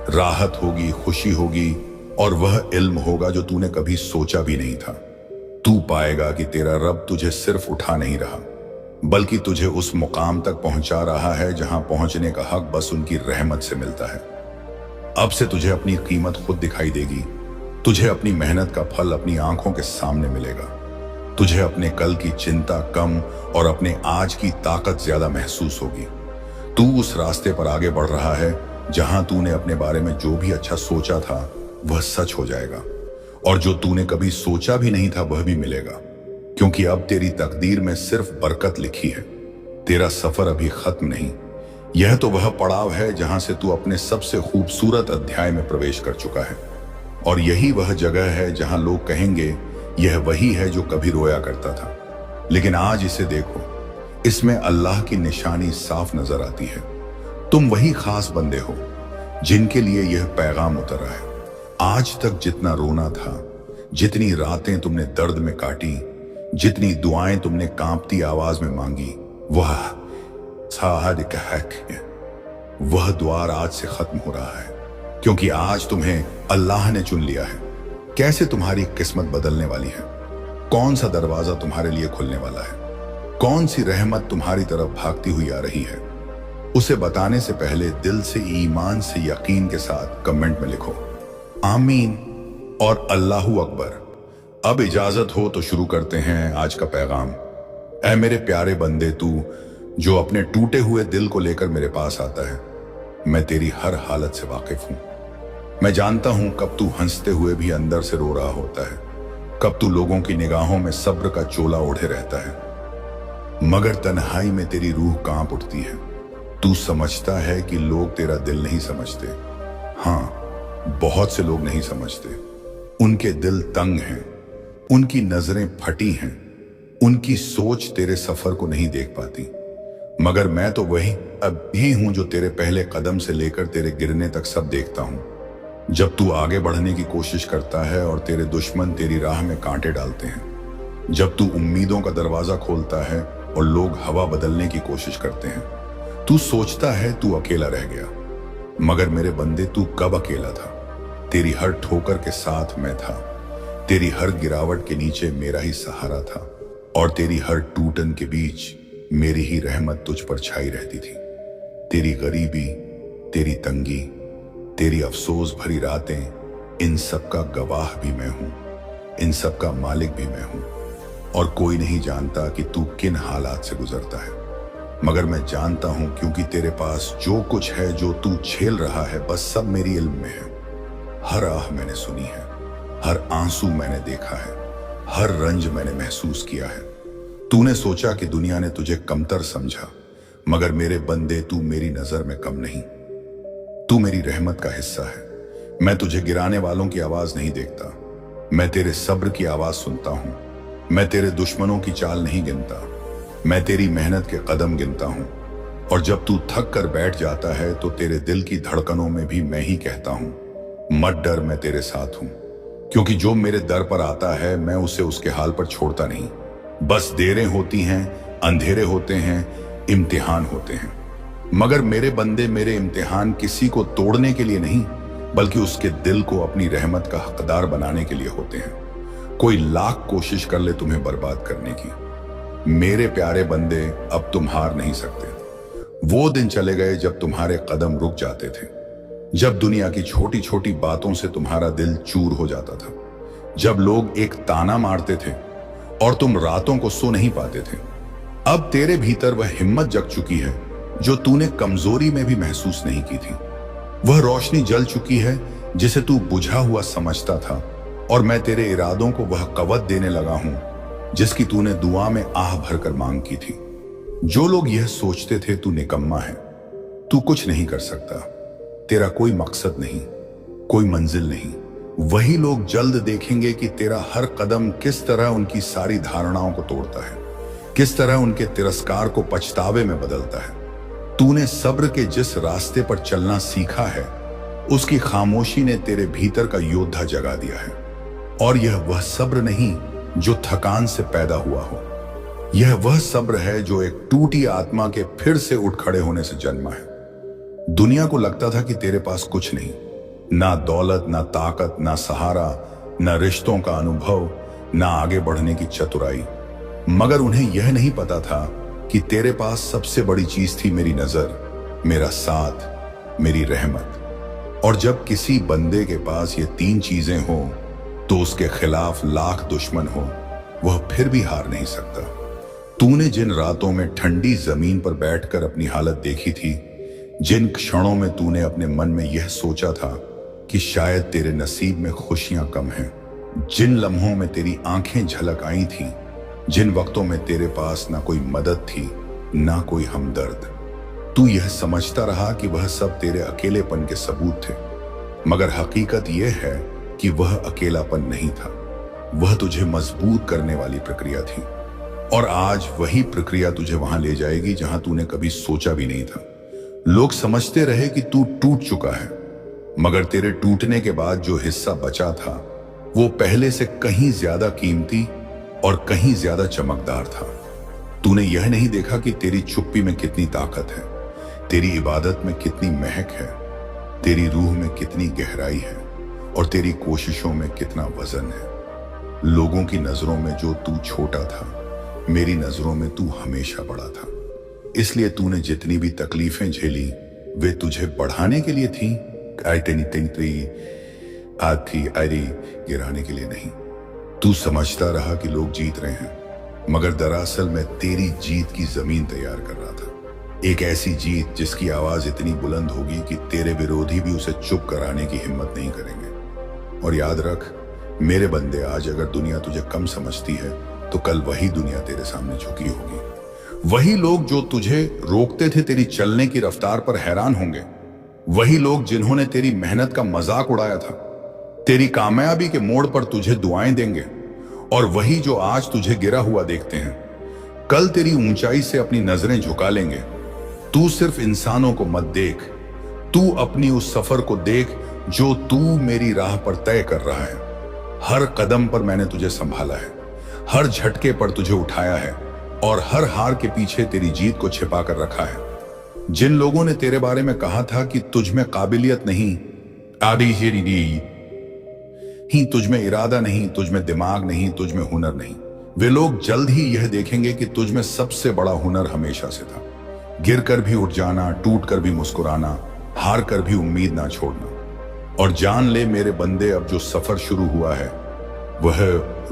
Speaker 1: राहत होगी, खुशी होगी, और वह इल्म होगा जो तूने कभी सोचा भी नहीं था। तू पाएगा कि तेरा रब तुझे सिर्फ उठा नहीं रहा, बल्कि तुझे उस मुकाम तक पहुंचा रहा है जहां पहुंचने का हक बस उनकी रहमत से मिलता है। अब से तुझे अपनी कीमत खुद दिखाई देगी। तुझे अपनी मेहनत का फल अपनी आंखों के सामने मिलेगा। तुझे अपने कल की चिंता कम और अपने आज की ताकत ज्यादा महसूस होगी। तू उस रास्ते पर आगे बढ़ रहा है जहां तूने अपने बारे में जो भी अच्छा सोचा था वह सच हो जाएगा, और जो तूने कभी सोचा भी नहीं था वह भी मिलेगा, क्योंकि अब तेरी तकदीर में सिर्फ बरकत लिखी है। तेरा सफर अभी खत्म नहीं, यह तो वह पड़ाव है जहां से तू अपने सबसे खूबसूरत अध्याय में प्रवेश कर चुका है, और यही वह जगह है जहां लोग कहेंगे यह वही है जो कभी रोया करता था। लेकिन आज इसे देखो, इसमें अल्लाह की निशानी साफ नजर आती है। तुम वही खास बंदे हो जिनके लिए यह पैगाम उतरा है। आज तक जितना रोना था, जितनी रातें तुमने दर्द में काटी, जितनी दुआएं तुमने कांपती आवाज में मांगी, वह द्वार आज से खत्म हो रहा है, क्योंकि आज तुम्हें अल्लाह ने चुन लिया है। कैसे तुम्हारी किस्मत बदलने वाली है, कौन सा दरवाजा तुम्हारे लिए खुलने वाला है, कौन सी रहमत तुम्हारी तरफ भागती हुई आ रही है, उसे बताने से पहले दिल से ईमान से यकीन के साथ कमेंट में लिखो आमीन और अल्लाहू अकबर। अब इजाजत हो तो शुरू करते हैं आज का पैगाम। ऐ मेरे प्यारे बंदे, तू जो अपने टूटे हुए दिल को लेकर मेरे पास आता है, मैं तेरी हर हालत से वाकिफ हूं। मैं जानता हूं कब तू हंसते हुए भी अंदर से रो रहा होता है, कब तू लोगों की निगाहों में सब्र का चोला ओढ़े रहता है, मगर तन्हाई में तेरी रूह कांप उठती है। तू समझता है कि लोग तेरा दिल नहीं समझते। हाँ, बहुत से लोग नहीं समझते। उनके दिल तंग हैं, उनकी नजरें फटी हैं, उनकी सोच तेरे सफर को नहीं देख पाती। मगर मैं तो वही अब ही हूं जो तेरे पहले कदम से लेकर तेरे गिरने तक सब देखता हूं। जब तू आगे बढ़ने की कोशिश करता है और तेरे दुश्मन तेरी राह में कांटे डालते हैं, जब तू उम्मीदों का दरवाजा खोलता है और लोग हवा बदलने की कोशिश करते हैं, तू सोचता है तू अकेला रह गया। मगर मेरे बंदे, तू कब अकेला था? तेरी हर ठोकर के साथ मैं था, तेरी हर गिरावट के नीचे मेरा ही सहारा था, और तेरी हर टूटन के बीच मेरी ही रहमत तुझ पर छाई रहती थी। तेरी गरीबी, तेरी तंगी, तेरी अफसोस भरी रातें, इन सब का गवाह भी मैं हूं, इन सब का मालिक भी मैं हूं, और कोई नहीं जानता कि तू किन हालात से गुजरता है। मगर मैं जानता हूं, क्योंकि तेरे पास जो कुछ है, जो तू झेल रहा है, बस सब मेरी इल्म में है। हर आह मैंने सुनी है, हर आंसू मैंने देखा है, हर रंज मैंने महसूस किया है। तूने सोचा कि दुनिया ने तुझे कमतर समझा, मगर मेरे बंदे, तू मेरी नजर में कम नहीं। तू मेरी रहमत का हिस्सा है। मैं तुझे गिराने वालों की आवाज नहीं देखता, मैं तेरे सब्र की आवाज सुनता हूं। मैं तेरे दुश्मनों की चाल नहीं गिनता, मैं तेरी मेहनत के कदम गिनता हूं। और जब तू थक कर बैठ जाता है तो तेरे दिल की धड़कनों में भी मैं ही कहता हूं, मत डर, मैं तेरे साथ हूं। क्योंकि जो मेरे दर पर आता है, मैं उसे उसके हाल पर छोड़ता नहीं। बस देरें होती हैं, अंधेरे होते हैं, इम्तिहान होते हैं, मगर मेरे बंदे, मेरे इम्तिहान किसी को तोड़ने के लिए नहीं, बल्कि उसके दिल को अपनी रहमत का हकदार बनाने के लिए होते हैं। कोई लाख कोशिश कर ले तुम्हें बर्बाद करने की, मेरे प्यारे बंदे, अब तुम हार नहीं सकते। वो दिन चले गए जब तुम्हारे कदम रुक जाते थे, जब दुनिया की छोटी छोटी बातों से तुम्हारा दिल चूर हो जाता था, जब लोग एक ताना मारते थे और तुम रातों को सो नहीं पाते थे। अब तेरे भीतर वह हिम्मत जग चुकी है जो तूने कमजोरी में भी महसूस नहीं की थी। वह रोशनी जल चुकी है जिसे तू बुझा हुआ समझता था, और मैं तेरे इरादों को वह कवत देने लगा हूं जिसकी तूने दुआ में आह भरकर मांग की थी। जो लोग यह सोचते थे तू निकम्मा है, तू कुछ नहीं कर सकता, तेरा कोई मकसद नहीं, कोई मंजिल नहीं, वही लोग जल्द देखेंगे कि तेरा हर कदम किस तरह उनकी सारी धारणाओं को तोड़ता है, किस तरह उनके तिरस्कार को पछतावे में बदलता है। तूने सब्र के जिस रास्ते पर चलना सीखा है, उसकी खामोशी ने तेरे भीतर का योद्धा जगा दिया है। और यह वह सब्र नहीं जो थकान से पैदा हुआ हो, यह वह सब्र है जो एक टूटी आत्मा के फिर से उठ खड़े होने से जन्मा है। दुनिया को लगता था कि तेरे पास कुछ नहीं, ना दौलत, ना ताकत, ना सहारा, ना रिश्तों का अनुभव, ना आगे बढ़ने की चतुराई, मगर उन्हें यह नहीं पता था कि तेरे पास सबसे बड़ी चीज थी मेरी नजर, मेरा साथ, मेरी रहमत। और जब किसी बंदे के पास ये तीन चीजें हो तो उसके खिलाफ लाख दुश्मन हो, वह फिर भी हार नहीं सकता। तूने जिन रातों में ठंडी जमीन पर बैठकर अपनी हालत देखी थी, जिन क्षणों में तूने अपने मन में यह सोचा था कि शायद तेरे नसीब में खुशियां कम हैं, जिन लम्हों में तेरी आंखें झलक आई थीं, जिन वक्तों में तेरे पास ना कोई मदद थी ना कोई हमदर्द, तू यह समझता रहा कि वह सब तेरे अकेलेपन के सबूत थे। मगर हकीकत यह है कि वह अकेलापन नहीं था, वह तुझे मजबूत करने वाली प्रक्रिया थी। और आज वही प्रक्रिया तुझे वहां ले जाएगी जहां तूने कभी सोचा भी नहीं था। लोग समझते रहे कि तू टूट चुका है, मगर तेरे टूटने के बाद जो हिस्सा बचा था वो पहले से कहीं ज्यादा कीमती और कहीं ज्यादा चमकदार था। तूने यह नहीं देखा कि तेरी चुप्पी में कितनी ताकत है, तेरी इबादत में कितनी महक है, तेरी रूह में कितनी गहराई है और तेरी कोशिशों में कितना वजन है। लोगों की नजरों में जो तू छोटा था, मेरी नजरों में तू हमेशा बड़ा था। इसलिए तूने जितनी भी तकलीफें झेली वे तुझे बढ़ाने के लिए थी, गिराने के लिए नहीं। तू समझता रहा कि लोग जीत रहे हैं, मगर दरअसल मैं तेरी जीत की जमीन तैयार कर रहा था। एक ऐसी जीत जिसकी आवाज इतनी बुलंद होगी कि तेरे विरोधी भी उसे चुप कराने की हिम्मत नहीं करेंगे। और याद रख मेरे बंदे, आज अगर दुनिया तुझे कम समझती है तो कल वही दुनिया तेरे सामने झुकी होगी। वही लोग जो तुझे रोकते थे तेरी चलने की रफ्तार पर हैरान होंगे। वही लोग जिन्होंने तेरी मेहनत का मजाक उड़ाया था, तेरी कामयाबी के मोड़ पर तुझे दुआएं देंगे। और वही जो आज तुझे गिरा हुआ देखते हैं, कल तेरी ऊंचाई से अपनी नजरें झुका लेंगे। तू सिर्फ इंसानों को मत देख, तू अपनी उस सफर को देख जो तू मेरी राह पर तय कर रहा है। हर कदम पर मैंने तुझे संभाला है, हर झटके पर तुझे उठाया है और हर हार के पीछे तेरी जीत को छिपा कर रखा है। जिन लोगों ने तेरे बारे में कहा था कि तुझ में काबिलियत नहीं, तुझ में इरादा नहीं, तुझ में दिमाग नहीं, तुझ में हुनर नहीं, वे लोग जल्द ही यह देखेंगे कि तुझ में सबसे बड़ा हुनर हमेशा से था। गिर कर भी उठ जाना, टूट कर भी मुस्कुराना, हार कर भी उम्मीद ना छोड़ना। और जान ले मेरे बंदे, अब जो सफर शुरू हुआ है वह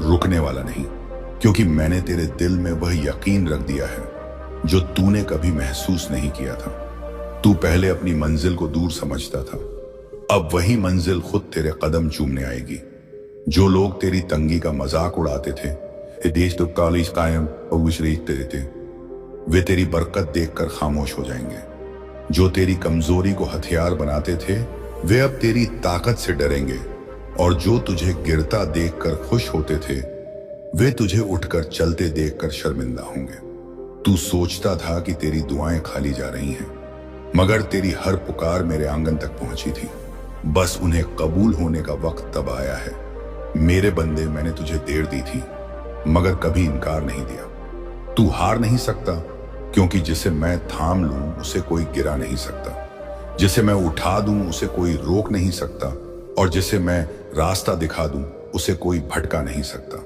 Speaker 1: रुकने वाला नहीं, क्योंकि मैंने तेरे दिल में वह यकीन रख दिया है जो तूने कभी महसूस नहीं किया था। तू पहले अपनी मंजिल को दूर समझता था, अब वही मंजिल खुद तेरे कदम चूमने आएगी। जो लोग तेरी तंगी का मजाक उड़ाते थे, देश तो कालिश कायम थे, वे तेरी बरकत देखकर खामोश हो जाएंगे। जो तेरी कमजोरी को हथियार बनाते थे, वे अब तेरी ताकत से डरेंगे। और जो तुझे गिरता देखकर खुश होते थे, वे तुझे उठकर चलते देखकर शर्मिंदा होंगे। तू सोचता था कि तेरी दुआएं खाली जा रही हैं, मगर तेरी हर पुकार मेरे आंगन तक पहुंची थी। बस उन्हें कबूल होने का वक्त तब आया है। मेरे बंदे, मैंने तुझे देर दी थी, मगर कभी इनकार नहीं दिया। तू हार नहीं सकता, क्योंकि जिसे मैं थाम लूं उसे कोई गिरा नहीं सकता, जिसे मैं उठा दूं उसे कोई रोक नहीं सकता, और जिसे मैं रास्ता दिखा दूं उसे कोई भटका नहीं सकता।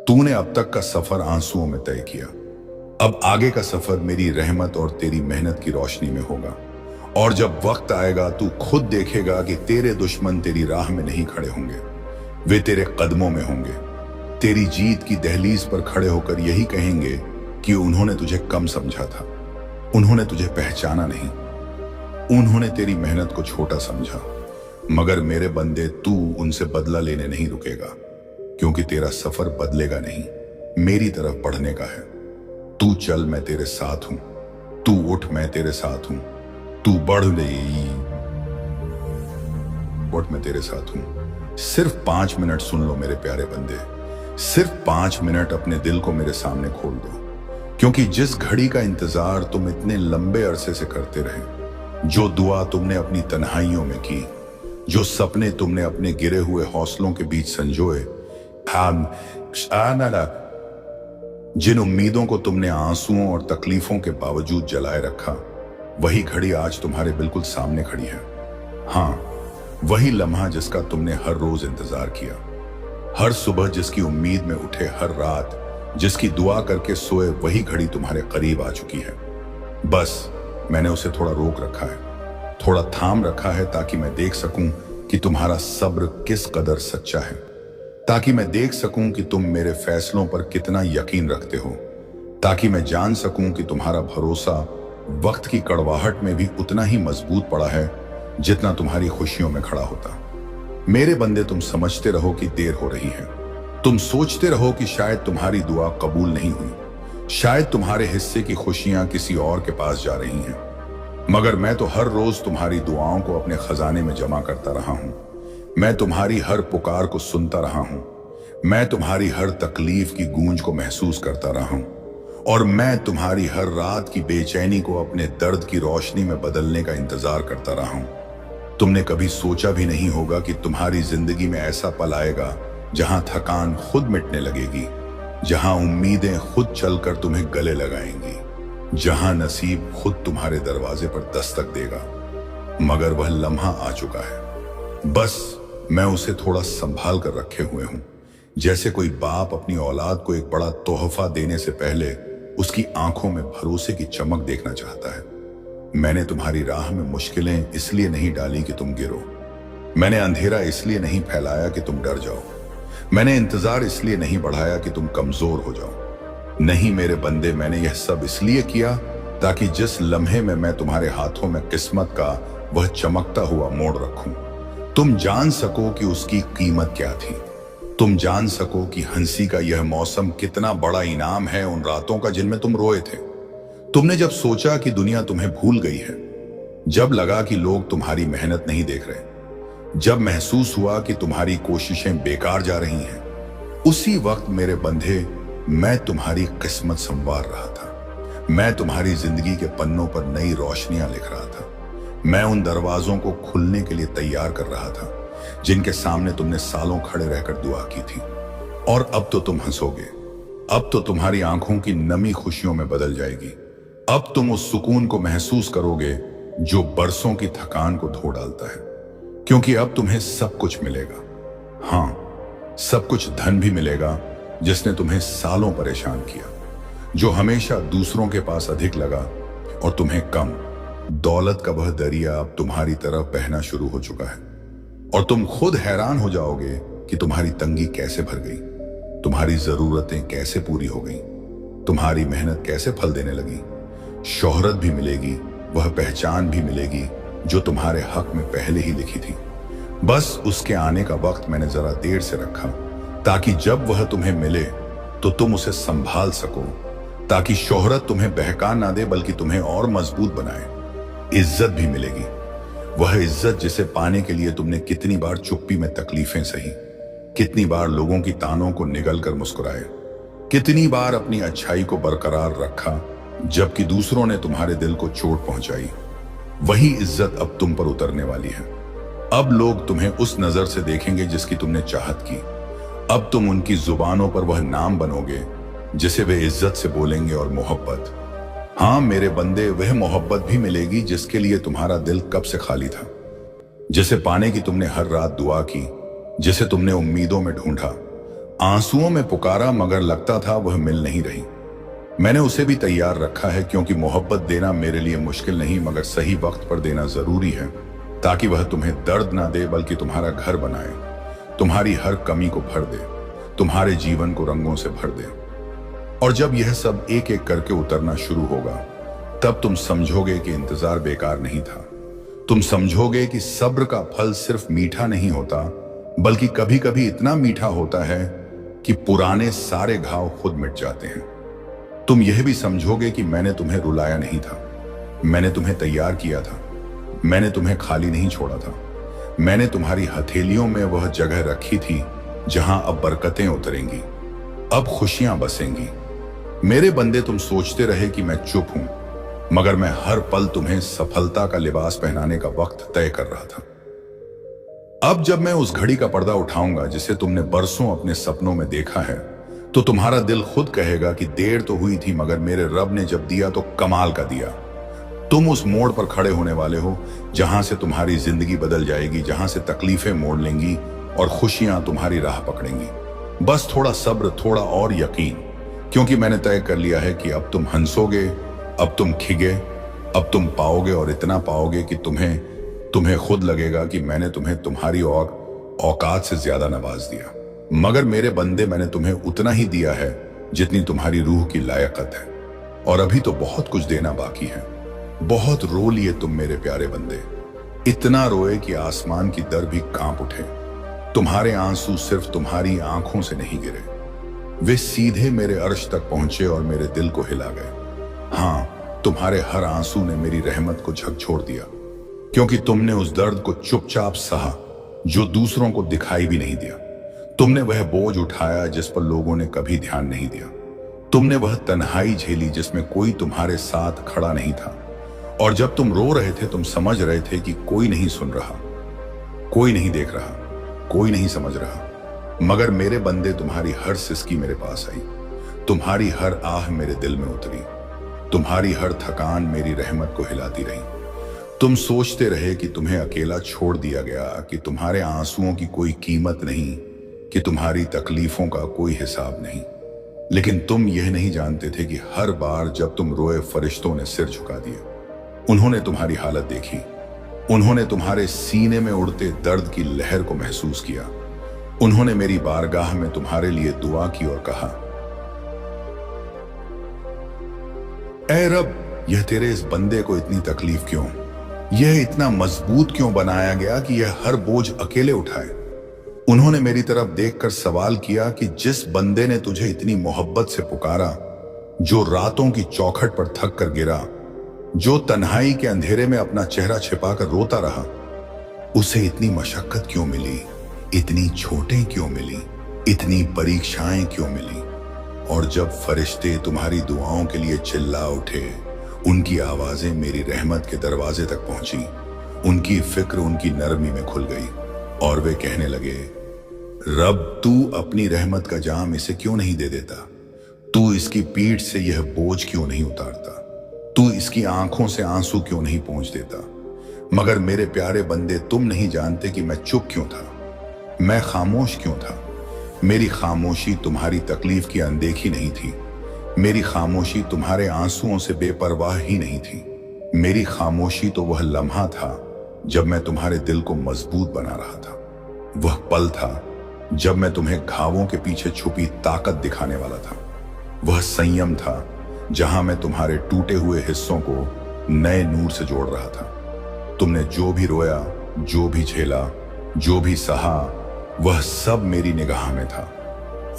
Speaker 1: तूने अब तक का सफर आंसुओं में तय किया, अब आगे का सफर मेरी रहमत और तेरी मेहनत की रोशनी में होगा। और जब वक्त आएगा तू खुद देखेगा कि तेरे दुश्मन तेरी राह में नहीं खड़े होंगे, वे तेरे कदमों में होंगे। तेरी जीत की दहलीज पर खड़े होकर यही कहेंगे कि उन्होंने तुझे कम समझा था, उन्होंने तुझे पहचाना नहीं, उन्होंने तेरी मेहनत को छोटा समझा। मगर मेरे बंदे, तू उनसे बदला लेने नहीं रुकेगा, क्योंकि तेरा सफर बदलेगा नहीं, मेरी तरफ बढ़ने का है। तू चल, मैं तेरे साथ हूं, तू उठ, मैं तेरे साथ हूं, तू बढ़ नहीं, मैं तेरे साथ हूं। सिर्फ 5 मिनट सुन लो मेरे प्यारे बंदे, सिर्फ 5 मिनट अपने दिल को मेरे सामने खोल दो, क्योंकि जिस घड़ी का इंतजार तुम इतने लंबे अरसे से करते रहे, जो दुआ तुमने अपनी तन्हाइयों में की, जो सपने तुमने अपने गिरे हुए हौसलों के बीच संजोए, जिन उम्मीदों को तुमने आंसुओं और तकलीफों के बावजूद जलाए रखा, वही घड़ी आज तुम्हारे बिल्कुल सामने खड़ी है। हाँ, वही लम्हा जिसका तुमने हर रोज इंतजार किया। हर सुबह जिसकी उम्मीद में उठे, हर रात जिसकी दुआ करके सोए, वही घड़ी तुम्हारे करीब आ चुकी है। बस मैंने उसे थोड़ा रोक रखा है, थोड़ा थाम रखा है, ताकि मैं देख सकूं कि तुम्हारा सब्र किस कदर सच्चा है, ताकि मैं देख सकूं कि तुम मेरे फैसलों पर कितना यकीन रखते हो, ताकि मैं जान सकूं कि तुम्हारा भरोसा वक्त की कड़वाहट में भी उतना ही मजबूत पड़ा है जितना तुम्हारी खुशियों में खड़ा होता। मेरे बंदे, तुम समझते रहो कि देर हो रही है, तुम सोचते रहो कि शायद तुम्हारी दुआ कबूल नहीं हुई, शायद तुम्हारे हिस्से की खुशियां किसी और के पास जा रही हैं। मगर मैं तो हर रोज तुम्हारी दुआओं को अपने खजाने में जमा करता रहा हूं। मैं तुम्हारी हर पुकार को सुनता रहा हूं, मैं तुम्हारी हर तकलीफ की गूंज को महसूस करता रहा हूं, और मैं तुम्हारी हर रात की बेचैनी को अपने दर्द की रोशनी में बदलने का इंतजार करता रहा हूं। तुमने कभी सोचा भी नहीं होगा कि तुम्हारी जिंदगी में ऐसा पल आएगा जहां थकान खुद मिटने लगेगी, जहां उम्मीदें खुद चलकर तुम्हें गले लगाएंगी, जहां नसीब खुद तुम्हारे दरवाजे पर दस्तक देगा। मगर वह लम्हा आ चुका है, बस मैं उसे थोड़ा संभाल कर रखे हुए हूं, जैसे कोई बाप अपनी औलाद को एक बड़ा तोहफा देने से पहले उसकी आंखों में भरोसे की चमक देखना चाहता है। मैंने तुम्हारी राह में मुश्किलें इसलिए नहीं डाली कि तुम गिरो, मैंने अंधेरा इसलिए नहीं फैलाया कि तुम डर जाओ, मैंने इंतजार इसलिए नहीं बढ़ाया कि तुम कमजोर हो जाओ। नहीं मेरे बंदे, मैंने यह सब इसलिए किया ताकि जिस लम्हे में मैं तुम्हारे हाथों में किस्मत का वह चमकता हुआ मोड़ रखूं, तुम जान सको कि उसकी कीमत क्या थी, तुम जान सको कि हंसी का यह मौसम कितना बड़ा इनाम है उन रातों का जिनमें तुम रोए थे। तुमने जब सोचा कि दुनिया तुम्हें भूल गई है, जब लगा कि लोग तुम्हारी मेहनत नहीं देख रहे, जब महसूस हुआ कि तुम्हारी कोशिशें बेकार जा रही हैं, उसी वक्त मेरे बंधे मैं तुम्हारी किस्मत संवार रहा था। मैं तुम्हारी जिंदगी के पन्नों पर नई रोशनियां लिख रहा था। मैं उन दरवाजों को खुलने के लिए तैयार कर रहा था जिनके सामने तुमने सालों खड़े रहकर दुआ की थी। और अब तो तुम हंसोगे, अब तो तुम्हारी आंखों की नमी खुशियों में बदल जाएगी। अब तुम उस सुकून को महसूस करोगे जो बरसों की थकान को धो डालता है, क्योंकि अब तुम्हें सब कुछ मिलेगा। हाँ, सब कुछ धन भी मिलेगा जिसने तुम्हें सालों परेशान किया, जो हमेशा दूसरों के पास अधिक लगा और तुम्हें कम। दौलत का वह दरिया अब तुम्हारी तरफ बहना शुरू हो चुका है, और तुम खुद हैरान हो जाओगे कि तुम्हारी तंगी कैसे भर गई, तुम्हारी जरूरतें कैसे पूरी हो गई, तुम्हारी मेहनत कैसे फल देने लगी। शोहरत भी मिलेगी, वह पहचान भी मिलेगी जो तुम्हारे हक में पहले ही लिखी थी। बस उसके आने का वक्त मैंने जरा देर से रखा, ताकि जब वह तुम्हें मिले तो तुम उसे संभाल सको, ताकि शोहरत तुम्हें बहका ना दे बल्कि तुम्हें और मजबूत बनाए। इज्जत भी मिलेगी, वह इज्जत जिसे पाने के लिए तुमने कितनी बार चुप्पी में तकलीफें सही, कितनी बार लोगों की तानों को निगल कर मुस्कुराए, कितनी बार अपनी अच्छाई को बरकरार रखा जबकि दूसरों ने तुम्हारे दिल को चोट पहुंचाई। वही इज्जत अब तुम पर उतरने वाली है। अब लोग तुम्हें उस नजर से देखेंगे जिसकी तुमने चाहत की। अब तुम उनकी जुबानों पर वह नाम बनोगे जिसे वे इज्जत से बोलेंगे, और मोहब्बत, हाँ मेरे बंदे, वह मोहब्बत भी मिलेगी जिसके लिए तुम्हारा दिल कब से खाली था, जिसे पाने की तुमने हर रात दुआ की, जिसे तुमने उम्मीदों में ढूंढा, आंसुओं में पुकारा, मगर लगता था वह मिल नहीं रही। मैंने उसे भी तैयार रखा है, क्योंकि मोहब्बत देना मेरे लिए मुश्किल नहीं मगर सही वक्त पर देना जरूरी है, ताकि वह तुम्हें दर्द ना दे बल्कि तुम्हारा घर बनाए, तुम्हारी हर कमी को भर दे, तुम्हारे जीवन को रंगों से भर दे। और जब यह सब एक एक करके उतरना शुरू होगा, तब तुम समझोगे कि इंतजार बेकार नहीं था। तुम समझोगे कि सब्र का फल सिर्फ मीठा नहीं होता, बल्कि कभी कभी इतना मीठा होता है कि पुराने सारे घाव खुद मिट जाते हैं। तुम यह भी समझोगे कि मैंने तुम्हें रुलाया नहीं था, मैंने तुम्हें तैयार किया था, मैंने तुम्हें खाली नहीं छोड़ा था। मैंने तुम्हारी हथेलियों में वह जगह रखी थी जहां अब बरकतें उतरेंगी, अब खुशियां बसेंगी। मेरे बंदे, तुम सोचते रहे कि मैं चुप हूं, मगर मैं हर पल तुम्हें सफलता का लिबास पहनाने का वक्त तय कर रहा था। अब जब मैं उस घड़ी का पर्दा उठाऊंगा जिसे तुमने बरसों अपने सपनों में देखा है, तो तुम्हारा दिल खुद कहेगा कि देर तो हुई थी मगर मेरे रब ने जब दिया तो कमाल का दिया। तुम उस मोड़ पर खड़े होने वाले हो जहां से तुम्हारी जिंदगी बदल जाएगी, जहां से तकलीफें मोड़ लेंगी और खुशियां तुम्हारी राह पकड़ेंगी। बस थोड़ा सब्र, थोड़ा और यकीन, क्योंकि मैंने तय कर लिया है कि अब तुम हंसोगे, अब तुम खिगे, अब तुम पाओगे और इतना पाओगे कि तुम्हें खुद लगेगा कि मैंने तुम्हें तुम्हारी औकात से ज्यादा नवाज दिया। मगर मेरे बंदे, मैंने तुम्हें उतना ही दिया है जितनी तुम्हारी रूह की लायकत है, और अभी तो बहुत कुछ देना बाकी है। बहुत रो लिए तुम मेरे प्यारे बंदे, इतना रोए कि आसमान की दर भी कांप उठे। तुम्हारे आंसू सिर्फ तुम्हारी आंखों से नहीं गिरे, वे सीधे मेरे अर्श तक पहुंचे और मेरे दिल को हिला गए। हाँ, तुम्हारे हर आंसू ने मेरी रहमत को झकझोर दिया, क्योंकि तुमने उस दर्द को चुपचाप सहा जो दूसरों को दिखाई भी नहीं दिया। तुमने वह बोझ उठाया जिस पर लोगों ने कभी ध्यान नहीं दिया। तुमने वह तन्हाई झेली जिसमें कोई तुम्हारे साथ खड़ा नहीं था, और जब तुम रो रहे थे तुम समझ रहे थे कि कोई नहीं सुन रहा, कोई नहीं देख रहा, कोई नहीं समझ रहा। मगर मेरे बंदे, तुम्हारी हर सिसकी मेरे पास आई, तुम्हारी हर आह मेरे दिल में उतरी, तुम्हारी हर थकान मेरी रहमत को हिलाती रही। तुम सोचते रहे कि तुम्हें अकेला छोड़ दिया गया, कि तुम्हारे आंसुओं की कोई कीमत नहीं, कि तुम्हारी तकलीफों का कोई हिसाब नहीं। लेकिन तुम यह नहीं जानते थे कि हर बार जब तुम रोए, फरिश्तों ने सिर झुका दिए। उन्होंने तुम्हारी हालत देखी, उन्होंने तुम्हारे सीने में उड़ते दर्द की लहर को महसूस किया। उन्होंने मेरी बारगाह में तुम्हारे लिए दुआ की और कहा, ऐ रब, यह तेरे इस बंदे को इतनी तकलीफ क्यों? यह इतना मजबूत क्यों बनाया गया कि यह हर बोझ अकेले उठाए? उन्होंने मेरी तरफ देखकर सवाल किया कि जिस बंदे ने तुझे इतनी मोहब्बत से पुकारा, जो रातों की चौखट पर थक कर गिरा, जो तन्हाई के अंधेरे में अपना चेहरा छिपाकर रोता रहा, उसे इतनी मशक्कत क्यों मिली, इतनी चोटें क्यों मिली, इतनी परीक्षाएं क्यों मिली? और जब फरिश्ते तुम्हारी दुआओं के लिए चिल्ला उठे, उनकी आवाजें मेरी रहमत के दरवाजे तक पहुंची, उनकी फिक्र उनकी नरमी में खुल गई, और वे कहने लगे, रब, तू अपनी रहमत का जाम इसे क्यों नहीं दे देता? तू इसकी पीठ से यह बोझ क्यों नहीं उतारता? तू इसकी आंखों से आंसू क्यों नहीं पोंछ देता? मगर मेरे प्यारे बंदे, तुम नहीं जानते कि मैं चुप क्यों था, मैं खामोश क्यों था। मेरी खामोशी तुम्हारी तकलीफ की अनदेखी नहीं थी, मेरी खामोशी तुम्हारे आंसुओं से बेपरवाह ही नहीं थी। मेरी खामोशी तो वह लम्हा था जब मैं तुम्हारे दिल को मजबूत बना रहा था, वह पल था जब मैं तुम्हें घावों के पीछे छुपी ताकत दिखाने वाला था, वह संयम था जहां मैं तुम्हारे टूटे हुए हिस्सों को नए नूर से जोड़ रहा था। तुमने जो भी रोया, जो भी झेला, जो भी सहा, वह सब मेरी निगाह में था,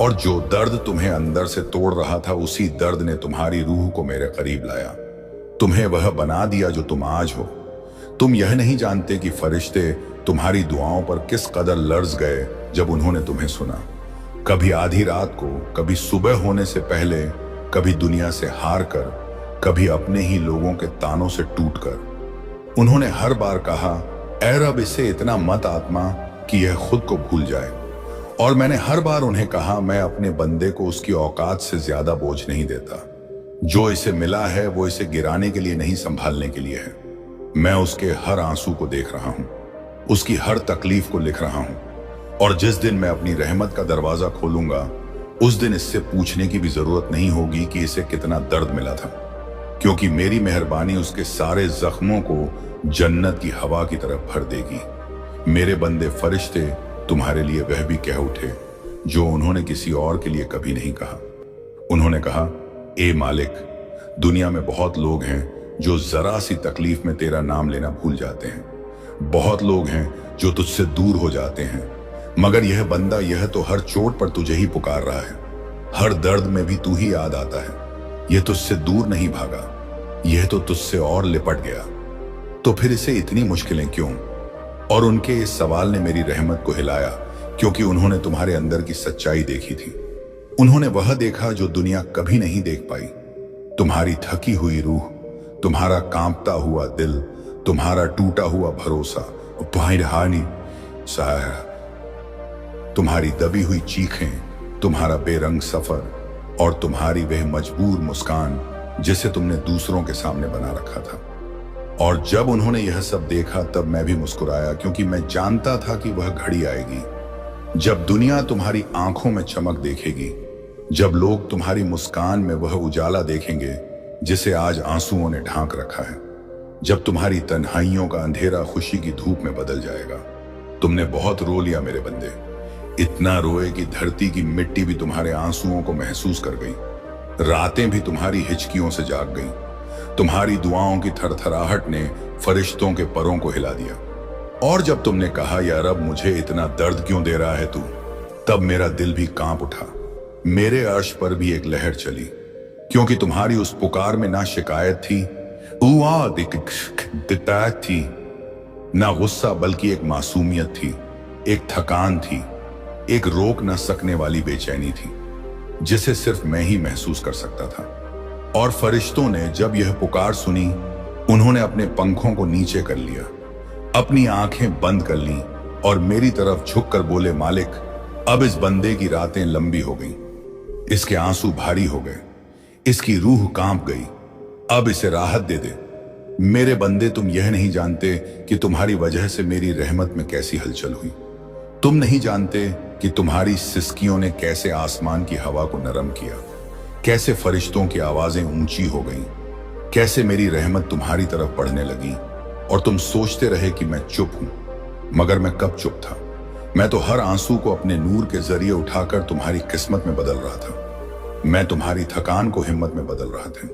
Speaker 1: और जो दर्द तुम्हें अंदर से तोड़ रहा था, उसी दर्द ने तुम्हारी रूह को मेरे करीब लाया, तुम्हें वह बना दिया जो तुम आज हो। तुम यह नहीं जानते कि फरिश्ते तुम्हारी दुआओं पर किस कदर लर्ज गए जब उन्होंने तुम्हें सुना, कभी आधी रात को, कभी सुबह होने से पहले, कभी दुनिया से हार कर, कभी अपने ही लोगों के तानों से टूटकर। उन्होंने हर बार कहा, ऐ रब, इसे इतना मत आत्मा कि यह खुद को भूल जाए। और मैंने हर बार उन्हें कहा, मैं अपने बंदे को उसकी औकात से ज्यादा बोझ नहीं देता। जो इसे मिला है वो इसे गिराने के लिए नहीं, संभालने के लिए है। मैं उसके हर आंसू को देख रहा हूं, उसकी हर तकलीफ को लिख रहा हूं, और जिस दिन मैं अपनी रहमत का दरवाजा खोलूंगा, उस दिन इससे पूछने की भी जरूरत नहीं होगी कि इसे कितना दर्द मिला था, क्योंकि मेरी मेहरबानी उसके सारे जख्मों को जन्नत की हवा की तरफ भर देगी। मेरे बंदे फरिश्ते तुम्हारे लिए वह भी कह उठे जो उन्होंने किसी और के लिए कभी नहीं कहा। उन्होंने कहा, ए मालिक, दुनिया में बहुत लोग हैं जो जरा सी तकलीफ में तेरा नाम लेना भूल जाते हैं, बहुत लोग हैं जो तुझसे दूर हो जाते हैं, मगर यह बंदा, यह तो हर चोट पर तुझे ही पुकार रहा है, हर दर्द में भी तू ही याद आता है। यह तुझसे दूर नहीं भागा, यह तो तुझसे और लिपट गया, तो फिर इसे इतनी मुश्किलें क्यों? और उनके इस सवाल ने मेरी रहमत को हिलाया, क्योंकि उन्होंने तुम्हारे अंदर की सच्चाई देखी थी। उन्होंने वह देखा जो दुनिया कभी नहीं देख पाई, तुम्हारी थकी हुई रूह, तुम्हारा कांपता हुआ दिल, तुम्हारा टूटा हुआ भरोसा, तुम्हारी दबी हुई चीखें, तुम्हारा बेरंग सफर, और तुम्हारी वह मजबूर मुस्कान जिसे तुमने दूसरों के सामने बना रखा था। और जब उन्होंने यह सब देखा तब मैं भी मुस्कुराया, क्योंकि मैं जानता था कि वह घड़ी आएगी जब दुनिया तुम्हारी आंखों में चमक देखेगी, जब लोग तुम्हारी मुस्कान में वह उजाला देखेंगे जिसे आज आंसुओं ने ढांक रखा है, जब तुम्हारी तन्हाइयों का अंधेरा खुशी की धूप में बदल जाएगा। तुमने बहुत रो लिया मेरे बंदे, इतना रोए कि धरती की मिट्टी भी तुम्हारे आंसुओं को महसूस कर गई। रातें भी तुम्हारी हिचकियों से जाग गई। तुम्हारी दुआओं की थरथराहट ने फरिश्तों के परों को हिला दिया। और जब तुमने कहा, या रब मुझे इतना दर्द क्यों दे रहा है तू, तब मेरा दिल भी कांप उठा। मेरे अर्श पर भी एक लहर चली, क्योंकि तुम्हारी उस पुकार में ना शिकायत थी, थी, ना गुस्सा, बल्कि एक मासूमियत थी, एक थकान थी, एक रोक न सकने वाली बेचैनी थी, जिसे सिर्फ मैं ही महसूस कर सकता था। और फरिश्तों ने जब यह पुकार सुनी, उन्होंने अपने पंखों को नीचे कर लिया, अपनी आंखें बंद कर लीं और मेरी तरफ झुककर बोले, मालिक, अब इस बंदे की रातें लंबी हो गईं, इसके आंसू भारी हो गए, इसकी रूह कांप गई, अब इसे राहत दे दे। मेरे बंदे, तुम यह नहीं जानते कि तुम्हारी वजह से मेरी रहमत में कैसी हलचल हुई। तुम नहीं जानते कि तुम्हारी सिसकियों ने कैसे आसमान की हवा को नरम किया, कैसे फरिश्तों की आवाजें ऊंची हो गईं, कैसे मेरी रहमत तुम्हारी तरफ बढ़ने लगी। और तुम सोचते रहे कि मैं चुप हूं, मगर मैं कब चुप था। मैं तो हर आंसू को अपने नूर के जरिए उठाकर तुम्हारी किस्मत में बदल रहा था। मैं तुम्हारी थकान को हिम्मत में बदल रहा था।